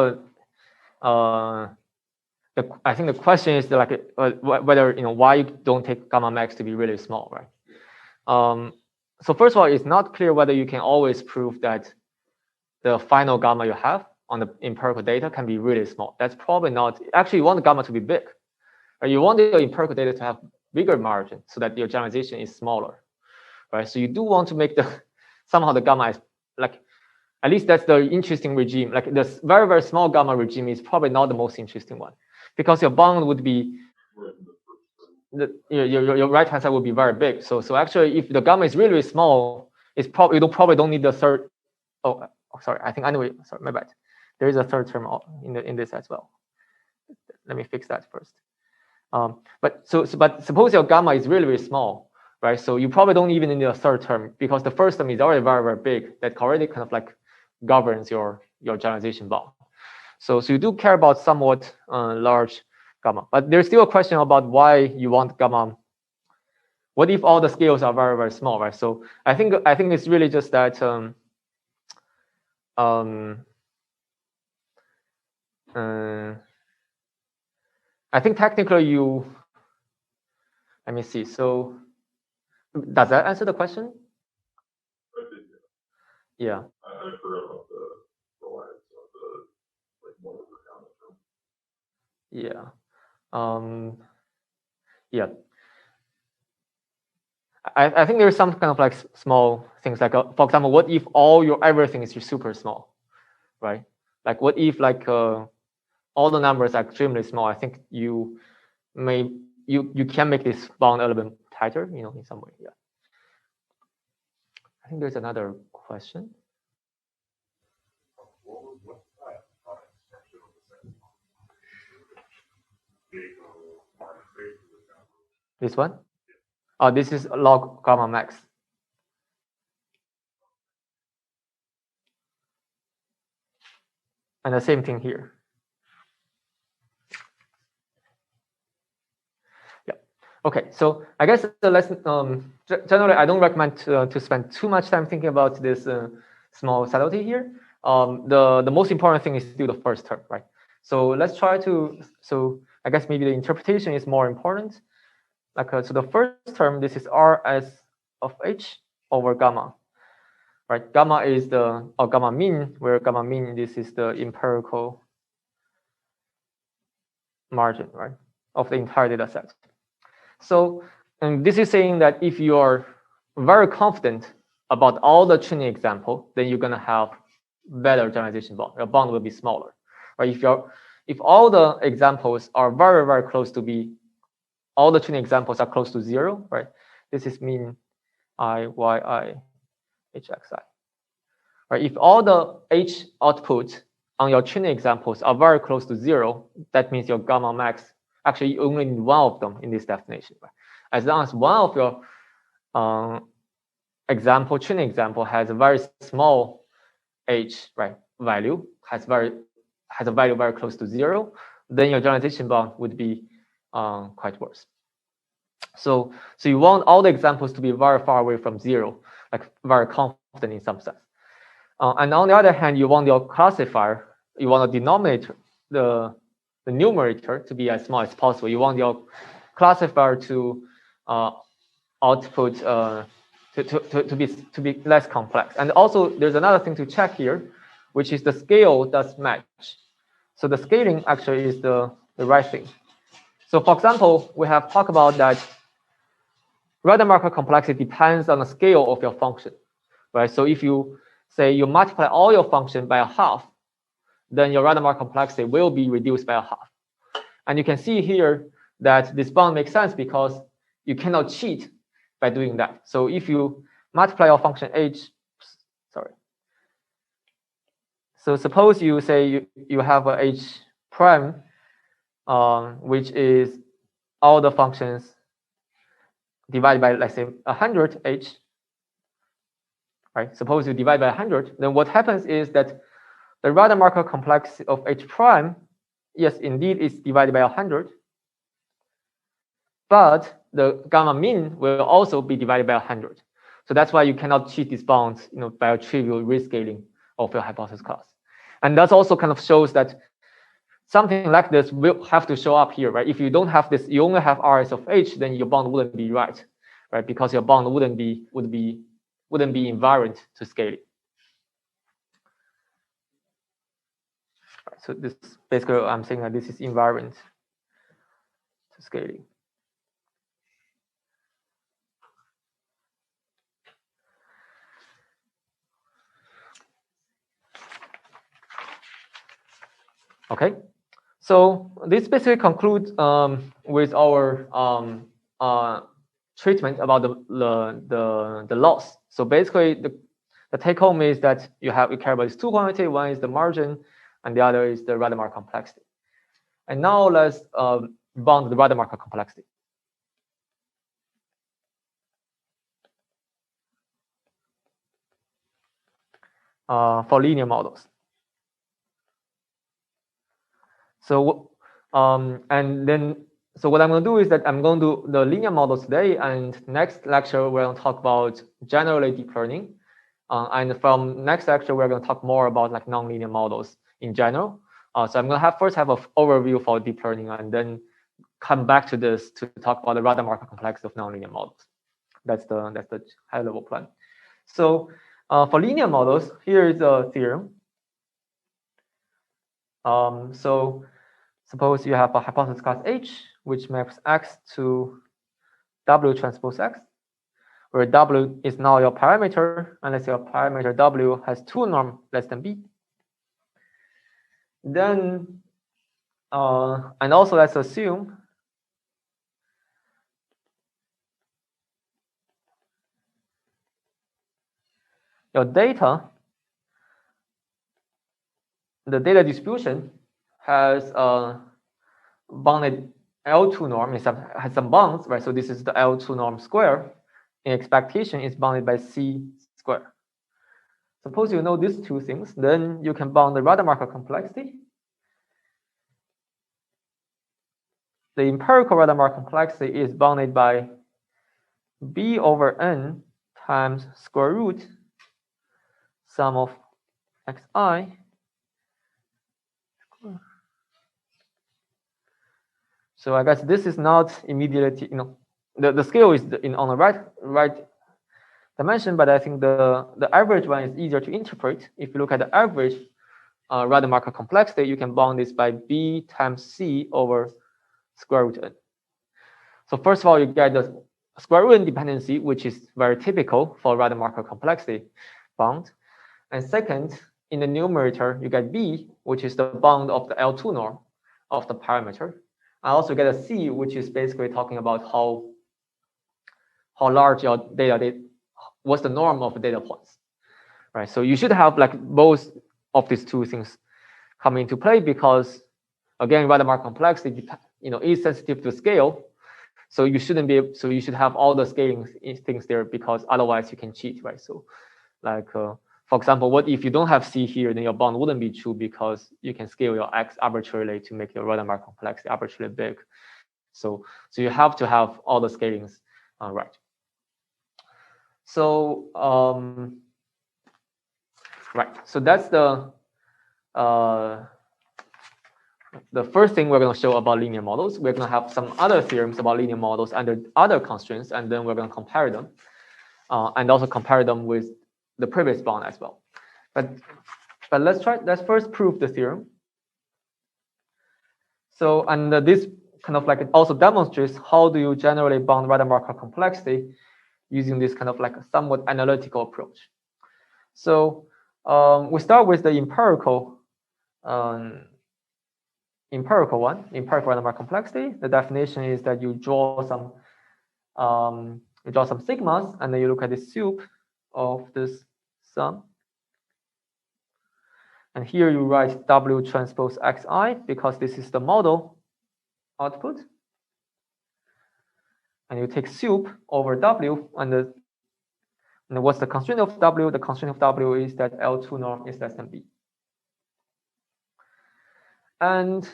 I think the question is like whether why you don't take gamma max to be really small, right? So first of all, it's not clear whether you can always prove that the final gamma you have on the empirical data can be really small. That's probably not. Actually, you want the gamma to be big. Right? You want your empirical data to have bigger margin so that your generalization is smaller, right? So you do want to make the somehow the gamma is like, at least that's the interesting regime. Like this very, very small gamma regime is probably not the most interesting one, because your bound would be your right hand side would be very big. So actually, if the gamma is really, really small, it's probably you probably don't need the third. Oh, sorry. I think anyway. Sorry, my bad. There is a third term in this as well. Let me fix that first. But suppose your gamma is really, really small, right? So you probably don't even need a third term because the first term is already very, very big. That already kind of like governs your generalization bound. So you do care about somewhat large gamma, but there's still a question about why you want gamma. What if all the scales are very, very small, right? So I think it's really just that I think technically let me see. So does that answer the question? Yeah. I forgot about the reliance of the like one over gamma term. Yeah. Yeah. I think there's some kind of like small things like, for example, what if all your everything is super small, right? Like what if like all the numbers are extremely small? I think you can make this bound a little bit tighter, in some way. Yeah. I think there's another question. This one? Oh, this is log gamma max. And the same thing here. Yeah. Okay. So I guess the lesson. Generally, I don't recommend to spend too much time thinking about this small subtlety here. The most important thing is still the first term, right? So let's try to. So I guess maybe the interpretation is more important. Like so, the first term, this is Rs of h over gamma, right? Gamma is the gamma mean, where gamma mean this is the empirical margin, right, of the entire data set. So, and this is saying that if you are very confident about all the training example, then you're gonna have better generalization bound. Your bound will be smaller, right? If all the examples are very, very close to be, all the training examples are close to 0, right? This is mean I, y, I, h, x, I. Right? If all the h output on your training examples are very close to 0, that means your gamma max, actually you only need one of them in this definition. Right? As long as one of your training example has a very small h, right, value, has a value very close to 0, then your generalization bound would be quite worse. So you want all the examples to be very far away from 0, like very confident in some sense. And on the other hand, you want your classifier, you want the denominator, the numerator to be as small as possible. You want your classifier to output to be less complex. And also, there's another thing to check here, which is the scale does match. So the scaling actually is the right thing. So for example, we have talked about that Rademacher complexity depends on the scale of your function, right? So if you say you multiply all your function by a half, then your Rademacher complexity will be reduced by a half. And you can see here that this bound makes sense because you cannot cheat by doing that. So if you multiply your function h, sorry. So suppose you say you have a h prime, which is all the functions divided by, let's say, 100 h, right? Suppose you divide by 100, then what happens is that the Rademacher complexity of h prime, yes, indeed, is divided by 100, but the gamma min will also be divided by 100. So that's why you cannot cheat these bounds, by a trivial rescaling of your hypothesis class. And that also kind of shows that something like this will have to show up here, right? If you don't have this, you only have RS of h, then your bound wouldn't be right? Because your bound wouldn't be invariant to scaling. Right, so this basically I'm saying that this is invariant to scaling. Okay, so this basically concludes with our treatment about the loss. So basically, the take home is that you care about these two quantities. One is the margin, and the other is the Rademacher complexity. And now let's bound the Rademacher complexity. For linear models. So so what I'm going to do is that I'm going to do the linear models today, and next lecture we're going to talk about generally deep learning, and from next lecture we're going to talk more about like nonlinear models in general. So I'm going to first have an overview for deep learning, and then come back to this to talk about the Rademacher complexity of nonlinear models. That's the high-level plan. So for linear models, here is a theorem. So suppose you have a hypothesis class H, which maps X to W transpose X, where W is now your parameter, unless your parameter W has two norm less than B. Then, and also let's assume your data, the data distribution has a bounded L2 norm, it has some bounds, right? So this is the L2 norm square. In expectation is bounded by C square. Suppose you know these two things, then you can bound the Rademacher complexity. The empirical Rademacher complexity is bounded by B over N times square root sum of xi. So I guess this is not immediately, the scale is on the right dimension, but I think the average one is easier to interpret. If you look at the average Rademacher complexity, you can bound this by B times C over square root N. So first of all, you get the square root N dependency, which is very typical for Rademacher complexity bound. And second, in the numerator, you get B, which is the bound of the L2 norm of the parameter. I also get a C, which is basically talking about how large your data, what's the norm of the data points, right? So you should have like both of these two things come into play because, again, Rademacher complexity, is sensitive to scale. So you shouldn't be, so you should have all the scaling things there because otherwise you can cheat, right? So like, for example, what if you don't have C here, then your bound wouldn't be true because you can scale your X arbitrarily to make your Rademacher complexity arbitrarily big. So you have to have all the scalings right. So right, so that's the first thing we're going to show about linear models. We're going to have some other theorems about linear models under other constraints, and then we're going to compare them, and also compare them with the previous bound as well. But let's first prove the theorem. So, and this kind of like it also demonstrates how do you generally bound Rademacher complexity using this kind of like a somewhat analytical approach. So we start with the empirical Rademacher complexity. The definition is that you draw some sigmas, and then you look at the soup of this sum. And here you write W transpose Xi because this is the model output. And you take soup over W, and what's the constraint of W? The constraint of W is that L2 norm is less than B. And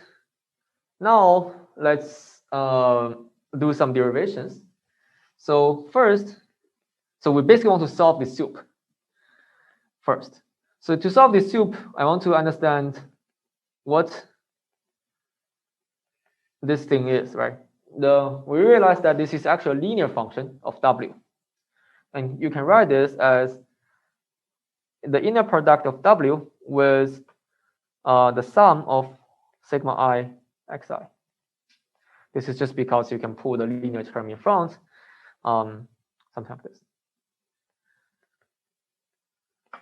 now let's do some derivations. So first, we basically want to solve this soup first. So to solve this soup, I want to understand what this thing is, right? We realize that this is actually a linear function of W. And you can write this as the inner product of W with the sum of sigma I xi. This is just because you can pull the linear term in front, something like this.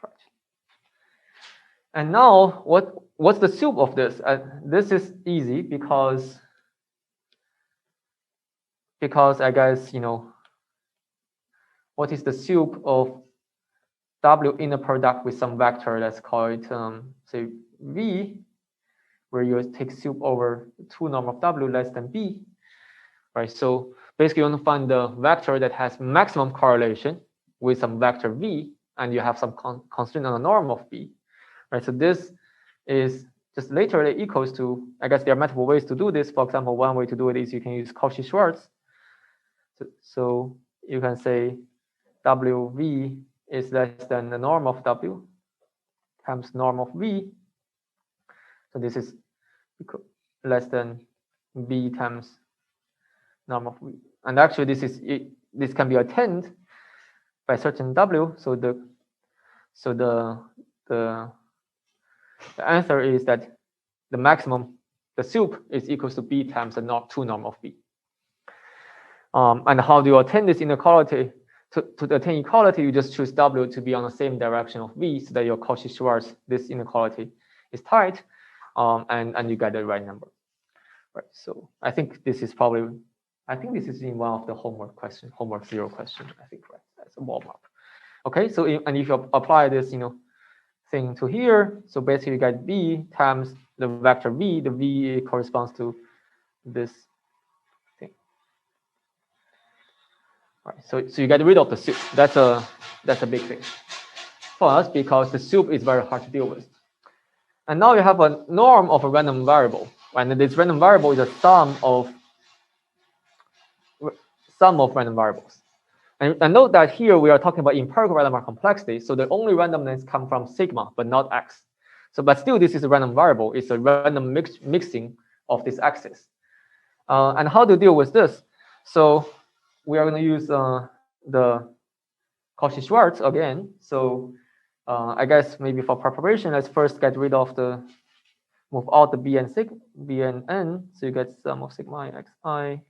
Right. And now, what's the soup of this? This is easy because I guess, what is the soup of W inner product with some vector? Let's call it, say, V, where you take soup over 2 norm of W less than B, right? So basically, you want to find the vector that has maximum correlation with some vector V, and you have some constraint on the norm of B, right? So this is just literally equals to, I guess there are multiple ways to do this. For example, one way to do it is you can use Cauchy-Schwarz. So you can say WV is less than the norm of W times norm of V. So this is less than B times norm of V. And actually, this can be attained by certain W. So the answer is that the maximum, the soup is equals to B times the 2 norm of B. And how do you attain this inequality? To attain equality, you just choose W to be on the same direction of V, so that your Cauchy-Schwarz, this inequality is tight, and you get the right number. Right. So I think this is probably, this is in one of the homework 0 question. I think, right? That's a warm up. Okay. So and if you apply this, thing to here, so basically you get B times the vector V. The V corresponds to this thing. Right. So you get rid of the soup. That's a big thing for us because the soup is very hard to deal with. And now you have a norm of a random variable, and this random variable is a sum of random variables. And note that here we are talking about empirical Rademacher complexity, so the only randomness comes from sigma, but not x. So, but still, this is a random variable. It's a random mixing of this axis. And how to deal with this? So we are going to use the Cauchy-Schwarz again. So I guess maybe for preparation, let's first get rid of move out the B and N. So you get sum of sigma I xi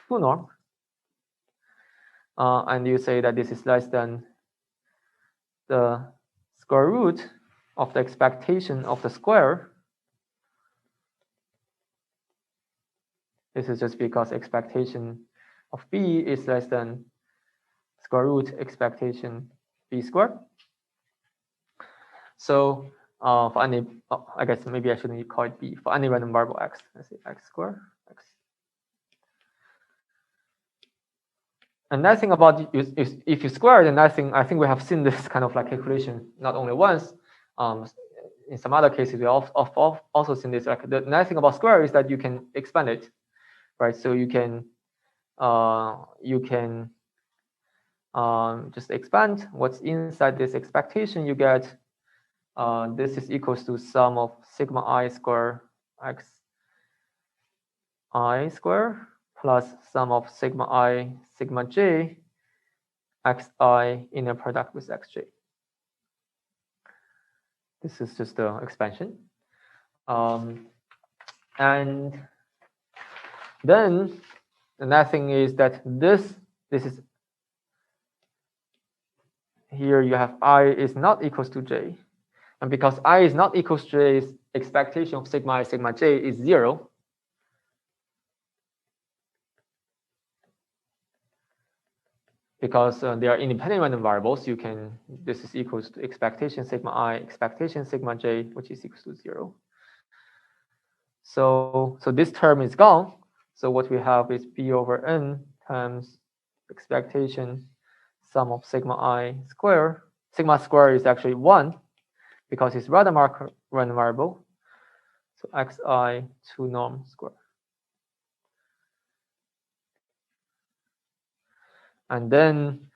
2 norm. And you say that this is less than the square root of the expectation of the square. This is just because expectation of B is less than square root expectation B squared. So for any, I guess maybe I shouldn't call it B. For any random variable x, let's say x squared, x. And nice thing about if you square it, I think we have seen this kind of like calculation not only once. In some other cases, we also seen this. Like the nice thing about square is that you can expand it, right? So you can just expand what's inside this expectation. You get this is equals to sum of sigma I square x I square plus sum of sigma I sigma j xi inner product with xj. This is just the expansion. And then the next thing is that this is here you have I is not equals to j. And because I is not equals to j, expectation of sigma I sigma j is 0. Because they are independent random variables, you can, this is equals to expectation sigma I, expectation sigma j, which is equals to 0. So this term is gone. So what we have is b over n times expectation sum of sigma I square. Sigma square is actually 1 because it's Rademacher random variable. So xi 2 norm square. And then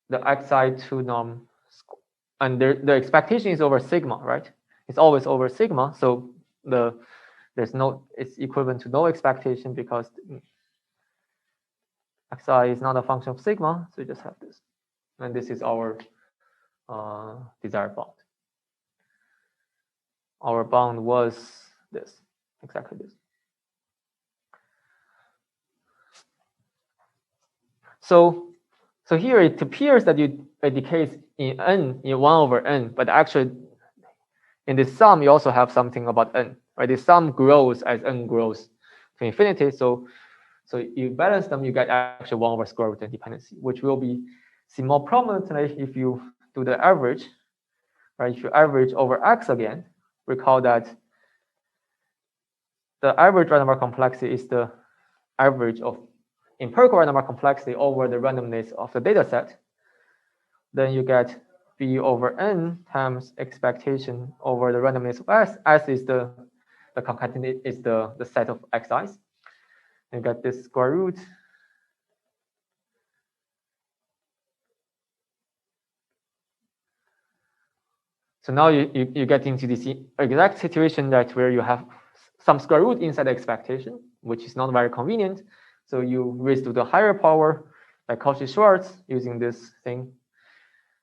the xi 2 norm square. And the expectation is over sigma, right? It's always over sigma. So there's no, it's equivalent to no expectation because xi is not a function of sigma. So you just have this. And this is our desired bound. Our bound was this, exactly this. So here it appears that it decays in n, in 1 over n, but actually in this sum you also have something about n, right? The sum grows as n grows to infinity. So you balance them, you get actually 1 over square root n dependency, which will be seen more prominently if you do the average, right? If you average over x again, recall that the average Rademacher complexity is the average of empirical Rademacher complexity over the randomness of the data set. Then you get b over n times expectation over the randomness of s. S is the concatenate is the set of xi's. You get this square root. So now you get into this exact situation that where you have some square root inside the expectation, which is not very convenient. So you raise to the higher power by Cauchy-Schwarz using this thing.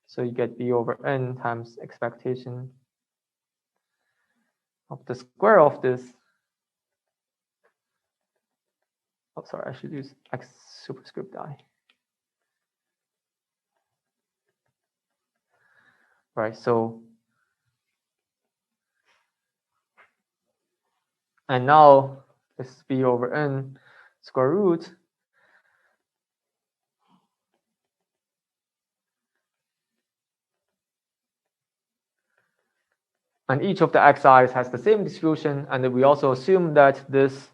So you get b over n times expectation of the square of this. Oh, sorry, I should use x superscript I. Right, so. And now this is b over n square root. And each of the xi's has the same distribution. And we also assume that this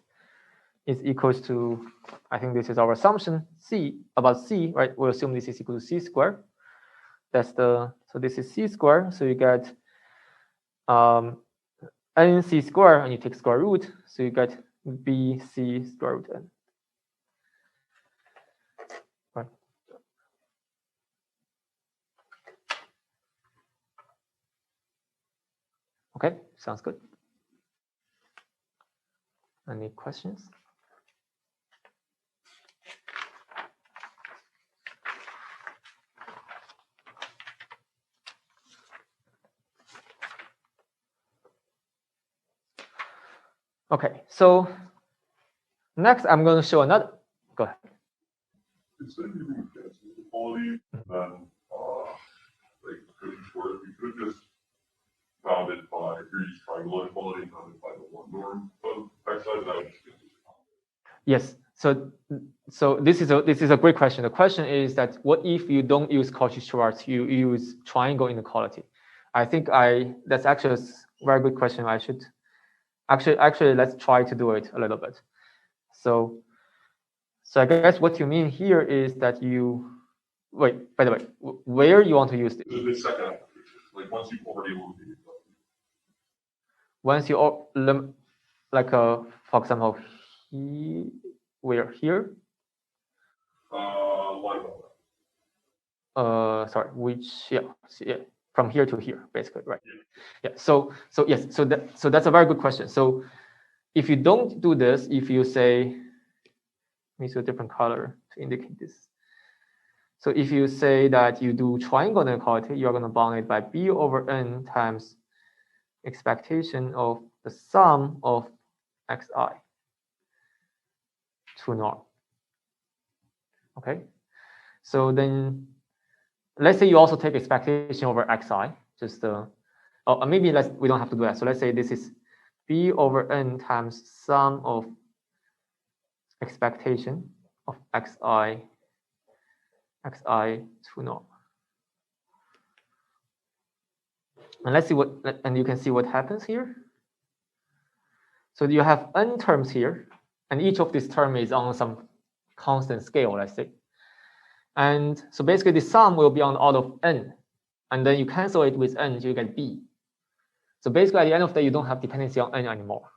is equals to, I think this is our assumption, c, about c, right? We assume this is equal to c squared. That's the, so this is c squared. So you get n c squared, and you take square root. So you get b c square root n. Right. Okay, sounds good. Any questions? Okay, so next I'm going to show another. Go ahead. Instead of using density equality, then like Cauchy-Schwarz, you could just bound it by Greece triangle inequality, bounded by the one norm of x size. That would just get Yes. So this is a great question. The question is that what if you don't use Cauchy-Schwarz, you use triangle inequality? I think that's actually a very good question. I should actually let's try to do it a little bit. So I guess what you mean here is that you wait. By the way, where you want to use this? the second application, like once you've already moved it. Once you like for example, we're here. Sorry, which yeah, from here to here, basically, right? Yeah. So yes, so that's a very good question. So if you don't do this, if you say, let me use a different color to indicate this. So if you say that you do triangle inequality, you're going to bound it by b over n times expectation of the sum of xi to norm. Okay, so then let's say you also take expectation over xi, just maybe we don't have to do that. So let's say this is b over n times sum of expectation of xi to norm. And let's see what, and you can see what happens here. So you have n terms here, and each of these terms is on some constant scale, let's say. And so basically the sum will be on the order of n, and then you cancel it with n, you get b. So basically at the end of the day, you don't have dependency on n anymore.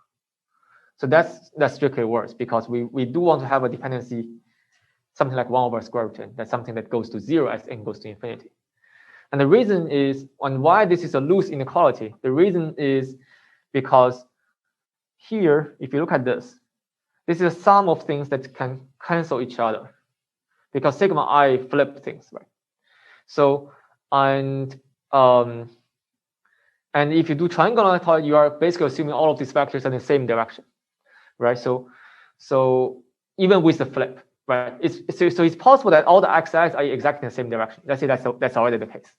So that's strictly worse, because we do want to have a dependency, something like 1 over square root n. That's something that goes to 0 as n goes to infinity. And the reason is, on why this is a loose inequality, the reason is because here, if you look at this is a sum of things that can cancel each other, because sigma I flip things, right? So, and if you do triangular inequality, you are basically assuming all of these vectors are in the same direction, right? So even with the flip, right? So it's possible that all the x's are exactly in the same direction. Let's say that's already the case,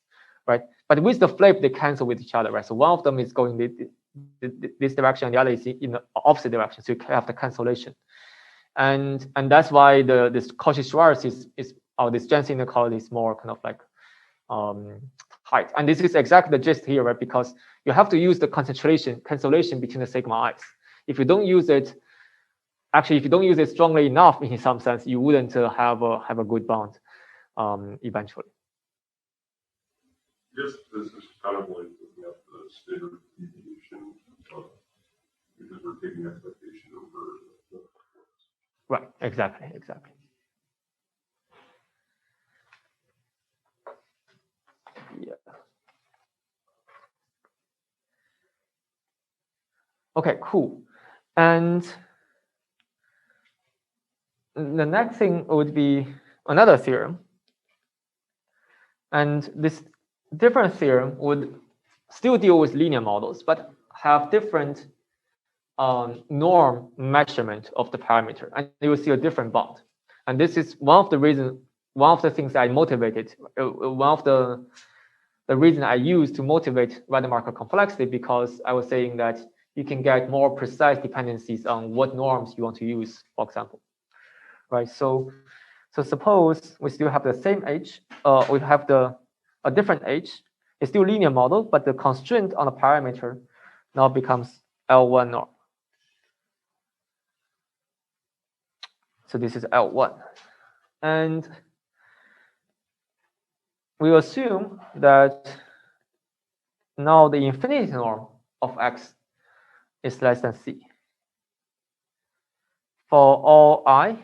right? But with the flip, they cancel with each other, right? So one of them is going this direction, and the other is in the opposite direction. So you have the cancellation, and that's why this Cauchy-Schwarz is this Jensen inequality is more kind of like tight. And this is exactly the gist here, right? Because you have to use the cancellation between the sigma i's. If you don't use it, actually, if you don't use it strongly enough, in some sense, you wouldn't have a good bound eventually. Yes, this is kind of like looking at the standard deviation because we're taking expectation over the Right, exactly. Yeah. Okay, cool. And the next thing would be another theorem. And this different theorem would still deal with linear models, but have different norm measurement of the parameter, and you will see a different bound. And this is one of the things I motivated, one of the reason I used to motivate Rademacher complexity, because I was saying that you can get more precise dependencies on what norms you want to use, for example, right? So suppose we still have the same h, we have a different h. It's still linear model, but the constraint on the parameter now becomes L1 norm. So this is L1. And we assume that now the infinity norm of x is less than c for all I.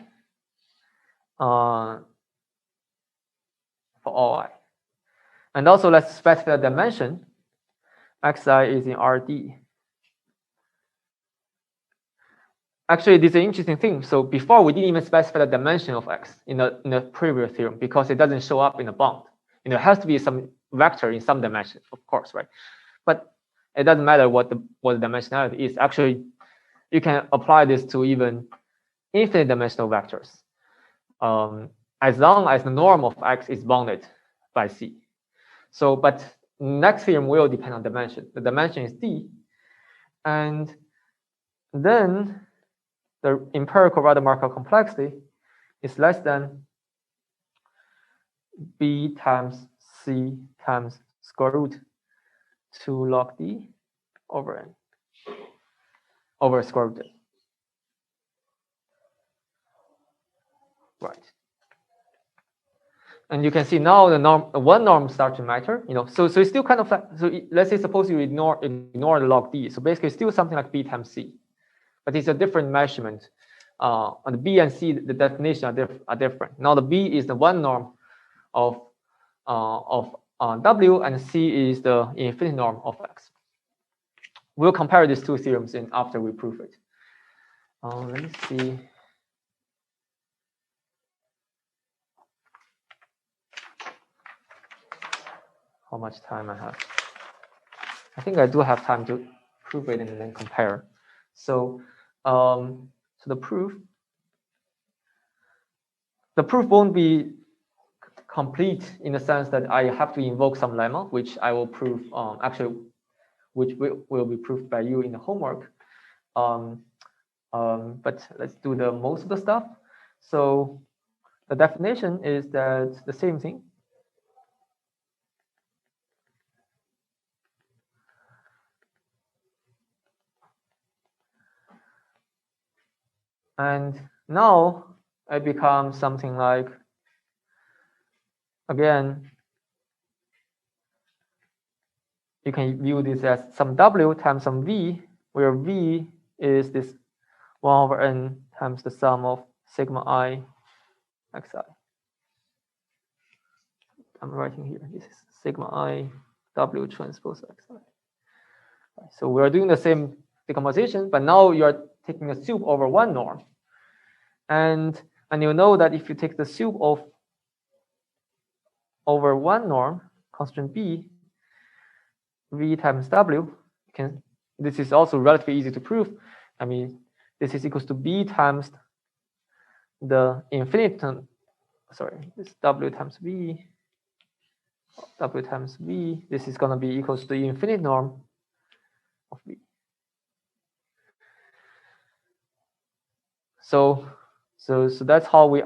And also let's specify the dimension. Xi is in Rd. Actually, this is an interesting thing. So before we didn't even specify the dimension of x in the previous theorem, because it doesn't show up in the bound. It has to be some vector in some dimension, of course, right? But it doesn't matter what the dimensionality is. Actually, you can apply this to even infinite dimensional vectors, as long as the norm of x is bounded by c. So, but next theorem will depend on dimension. The dimension is d, and then the empirical Rademacher complexity is less than b times c times square root 2 log d over n over square root n. Right. And you can see now the one norm starts to matter. So it's still kind of like, so let's say suppose you ignore the log d. So basically still something like b times c, but it's a different measurement. On the b and c, the definition are different. Now the b is the one norm of w, and c is the infinite norm of x. We'll compare these two theorems after we prove it. Let me see. How much time I have? I think I do have time to prove it and then compare. So So the proof won't be complete in the sense that I have to invoke some lemma, which I will prove actually, which will be proved by you in the homework. But let's do the most of the stuff. So the definition is that the same thing. And now it becomes something like, again, you can view this as some W times some V, where V is this 1 over n times the sum of sigma I xi. I'm writing here, this is sigma I W transpose xi. So we are doing the same decomposition, but now you are taking a soup over one norm. And you know that if you take the soup of over one norm, constant B, V times W, this is also relatively easy to prove. I mean, this is equals to B times the infinite, sorry, this W times V, this is going to be equals to the infinite norm of V. So that's how we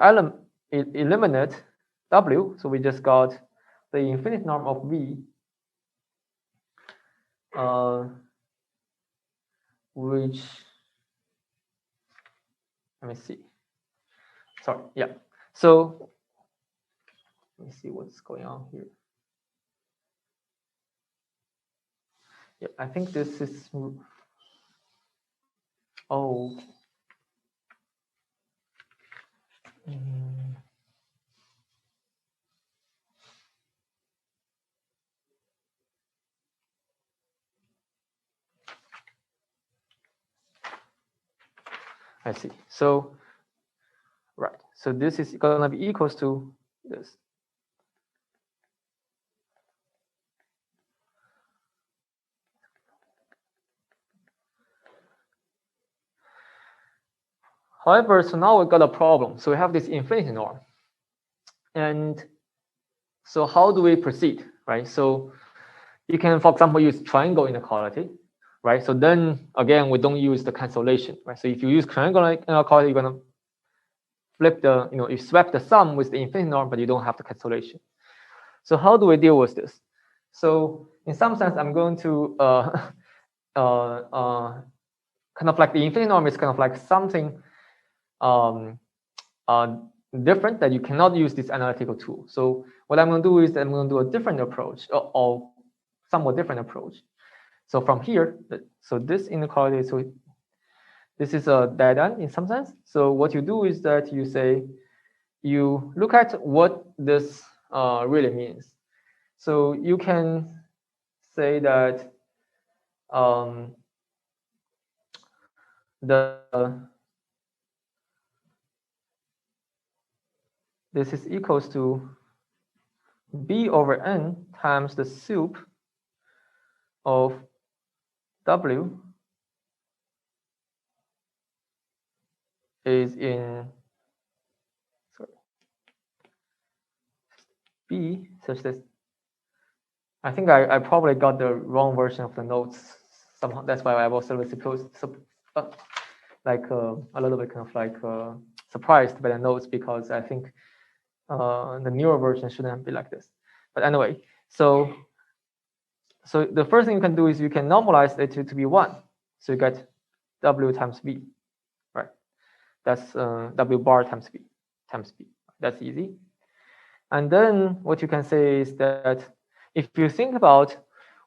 eliminate W. So we just got the infinite norm of V, which, let me see. Sorry, yeah. So let me see what's going on here. Yeah, I think this is, oh. I see. So, right. So this is going to be equals to this. However, so now we've got a problem. So we have this infinity norm. And so how do we proceed, right? So you can, for example, use triangle inequality, right? So then, again, we don't use the cancellation, right? So if you use triangle inequality, you're going to flip the, you swap the sum with the infinity norm, but you don't have the cancellation. So how do we deal with this? So in some sense, I'm going to kind of like the infinite norm is kind of like something different that you cannot use this analytical tool. So what I'm going to do is I'm going to do a different approach, or somewhat different approach. So from here, so this inequality, so this is a dead end in some sense. So what you do is that you say, you look at what this really means. So you can say that this is equals to B over N times the soup of W is in B such that I think I probably got the wrong version of the notes somehow. That's why I was supposed like a little bit kind of like surprised by the notes, because I think the newer version shouldn't be like this. But anyway, so the first thing you can do is you can normalize it to be 1. So you get W times V, right? That's W bar times V. That's easy. And then what you can say is that if you think about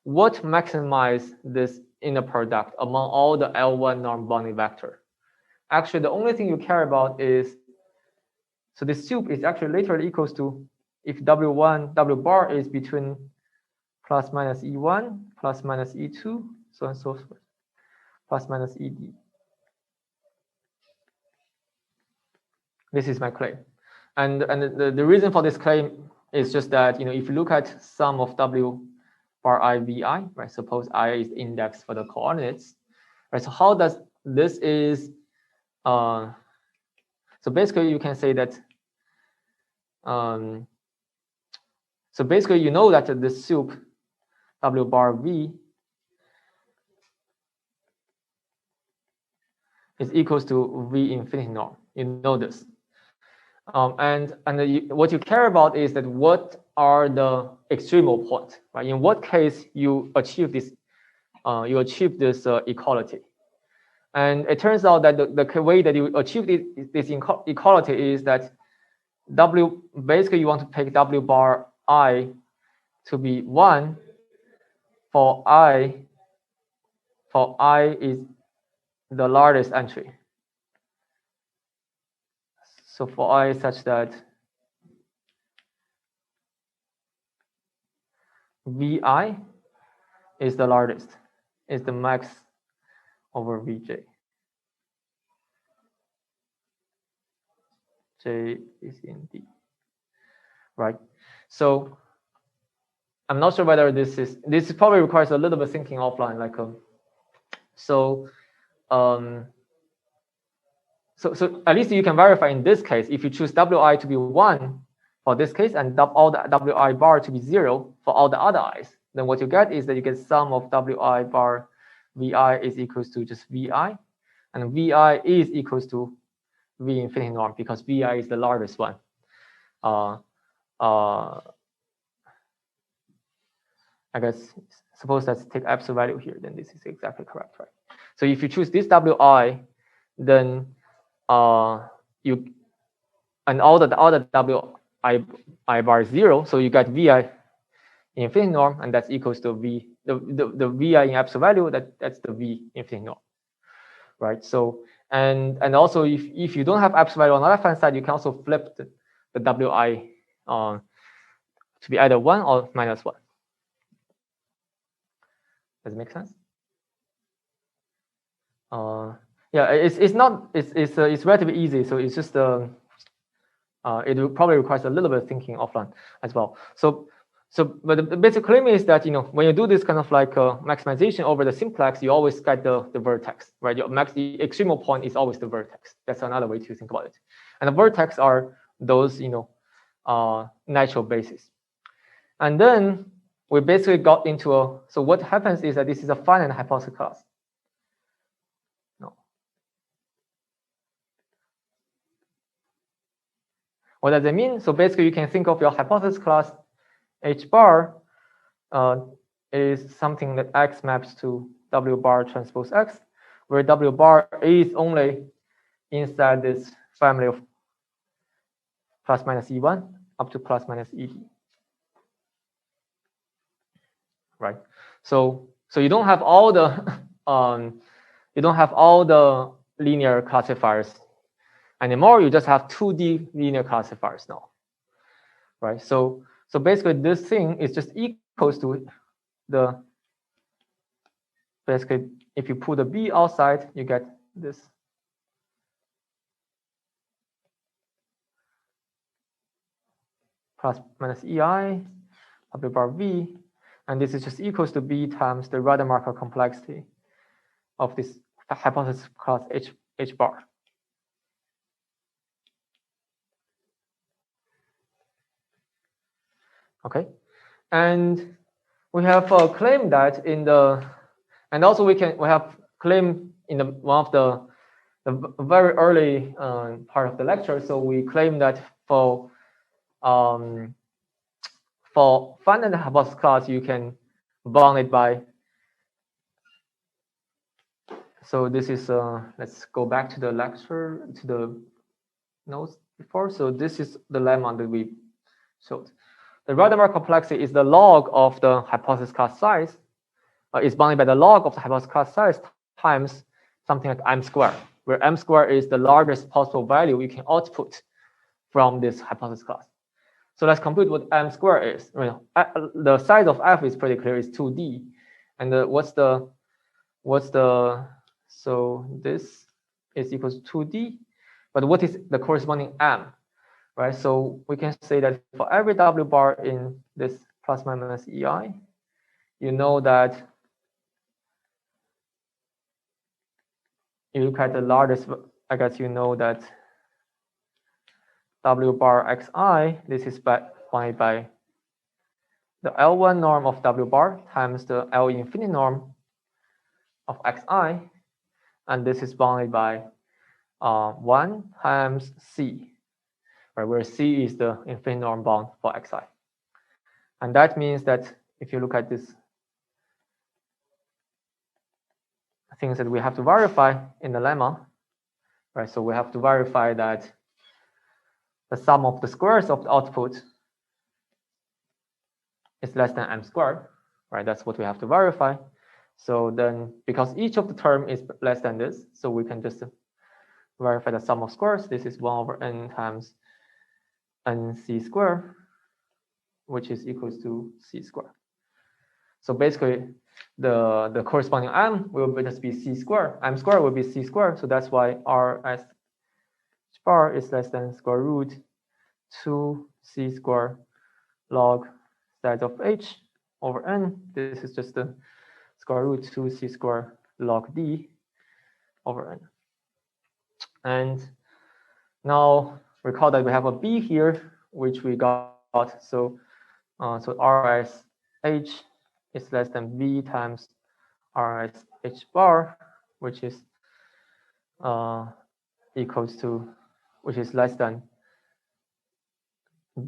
what maximizes this inner product among all the L1 norm bounding vector, actually the only thing you care about is, so this soup is actually literally equals to, if W1, W bar is between plus minus E1, plus minus E2, so on and so forth, plus minus ED. This is my claim. And the reason for this claim is just that, if you look at sum of W bar I VI, right? Suppose I is the index for the coordinates, right? So how does this is so basically you can say that so basically you know that the sup W bar V is equals to V infinity norm. You know this. And what you care about is that what are the extremal points, right? In what case you achieve this equality. And it turns out that the way that you achieve this equality is that basically you want to pick W bar I to be 1 for I is the largest entry. So for I such that Vi is the largest, is the max over Vj. J is in D, right? So I'm not sure whether this probably requires a little bit thinking offline, like so at least you can verify in this case if you choose Wi to be 1 for this case and all the Wi bar to be 0 for all the other i's, then what you get is that you get sum of Wi bar Vi is equals to just Vi, and Vi is equals to V infinity norm because Vi is the largest one. I guess suppose let's take absolute value here, then this is exactly correct, right? So if you choose this Wi, then you and all the Wi bar is 0, so you get Vi infinity norm, and that's equals to V the Vi in absolute value, that's the V infinity norm, right? So and also if you don't have absolute value on the left hand side, you can also flip the Wi to be either 1 or -1. Does it make sense? Yeah, it's relatively easy. So it's just it probably requires a little bit of thinking offline as well. But the basic claim is that when you do this kind of like maximization over the simplex, you always get the vertex, right? The extremal point is always the vertex. That's another way to think about it. And the vertex are those natural bases. And then we basically got into so what happens is that this is a finite hypothesis class. No. What does it mean? So basically you can think of your hypothesis class H bar is something that X maps to W bar transpose X, where W bar is only inside this family of plus minus E1 up to plus minus ED. Right. So you don't have all the linear classifiers anymore. You just have 2D linear classifiers now. Right. So basically this thing is just equals to basically if you put the B outside, you get this. Plus minus EI, W bar V, and this is just equals to B times the Rademacher complexity of this hypothesis class H bar. Okay, and we have claimed that in the, and also we have claimed in the one of the very early part of the lecture. So we claim that for finite hypothesis class, you can bound it by. So this is let's go back to the lecture, to the notes before. So this is the lemma that we showed. The Rademacher complexity is the log of the hypothesis class size. Is bounded by the log of the hypothesis class size times something like m squared, where m squared is the largest possible value you can output from this hypothesis class. So let's compute what m squared is. The size of f is pretty clear, it's 2D, and so this is equals to 2D, but what is the corresponding m, right? So we can say that for every W bar in this plus minus EI, you know that you look at the largest I guess you know that W bar xi, this is bounded by the L1 norm of W bar times the L infinity norm of xi, and this is bounded by 1 times C, right, where C is the infinite norm bound for xi. And that means that if you look at this things that we have to verify in the lemma, right? So we have to verify that the sum of the squares of the output is less than m squared, right? That's what we have to verify. So then, because each of the term is less than this, so we can just verify the sum of squares. This is 1 over n times nc squared, which is equals to c squared. So basically, the corresponding m will just be c squared. M squared will be c squared. So that's why r s bar is less than square root 2c squared log size of h over n. This is just the square root 2c squared log d over n. And now recall that we have a b here, which we got. So rs h is less than b times rs h bar, which is equals to, which is less than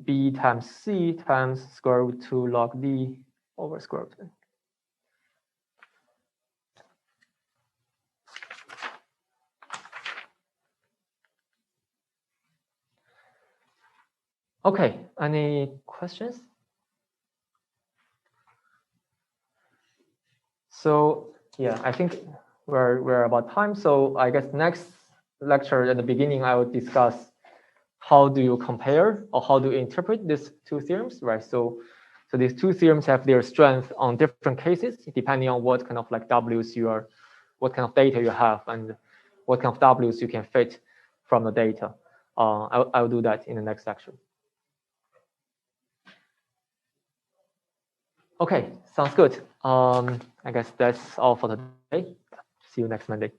b times c times square root 2 log d over square root n. Okay, any questions? So yeah, I think we're about time. So I guess next lecture at the beginning, I will discuss how do you compare or how do you interpret these two theorems, right? So these two theorems have their strength on different cases, depending on what kind of like W's you are, what kind of data you have, and what kind of W's you can fit from the data. I'll do that in the next lecture. Okay, sounds good. I guess that's all for today. See you next Monday.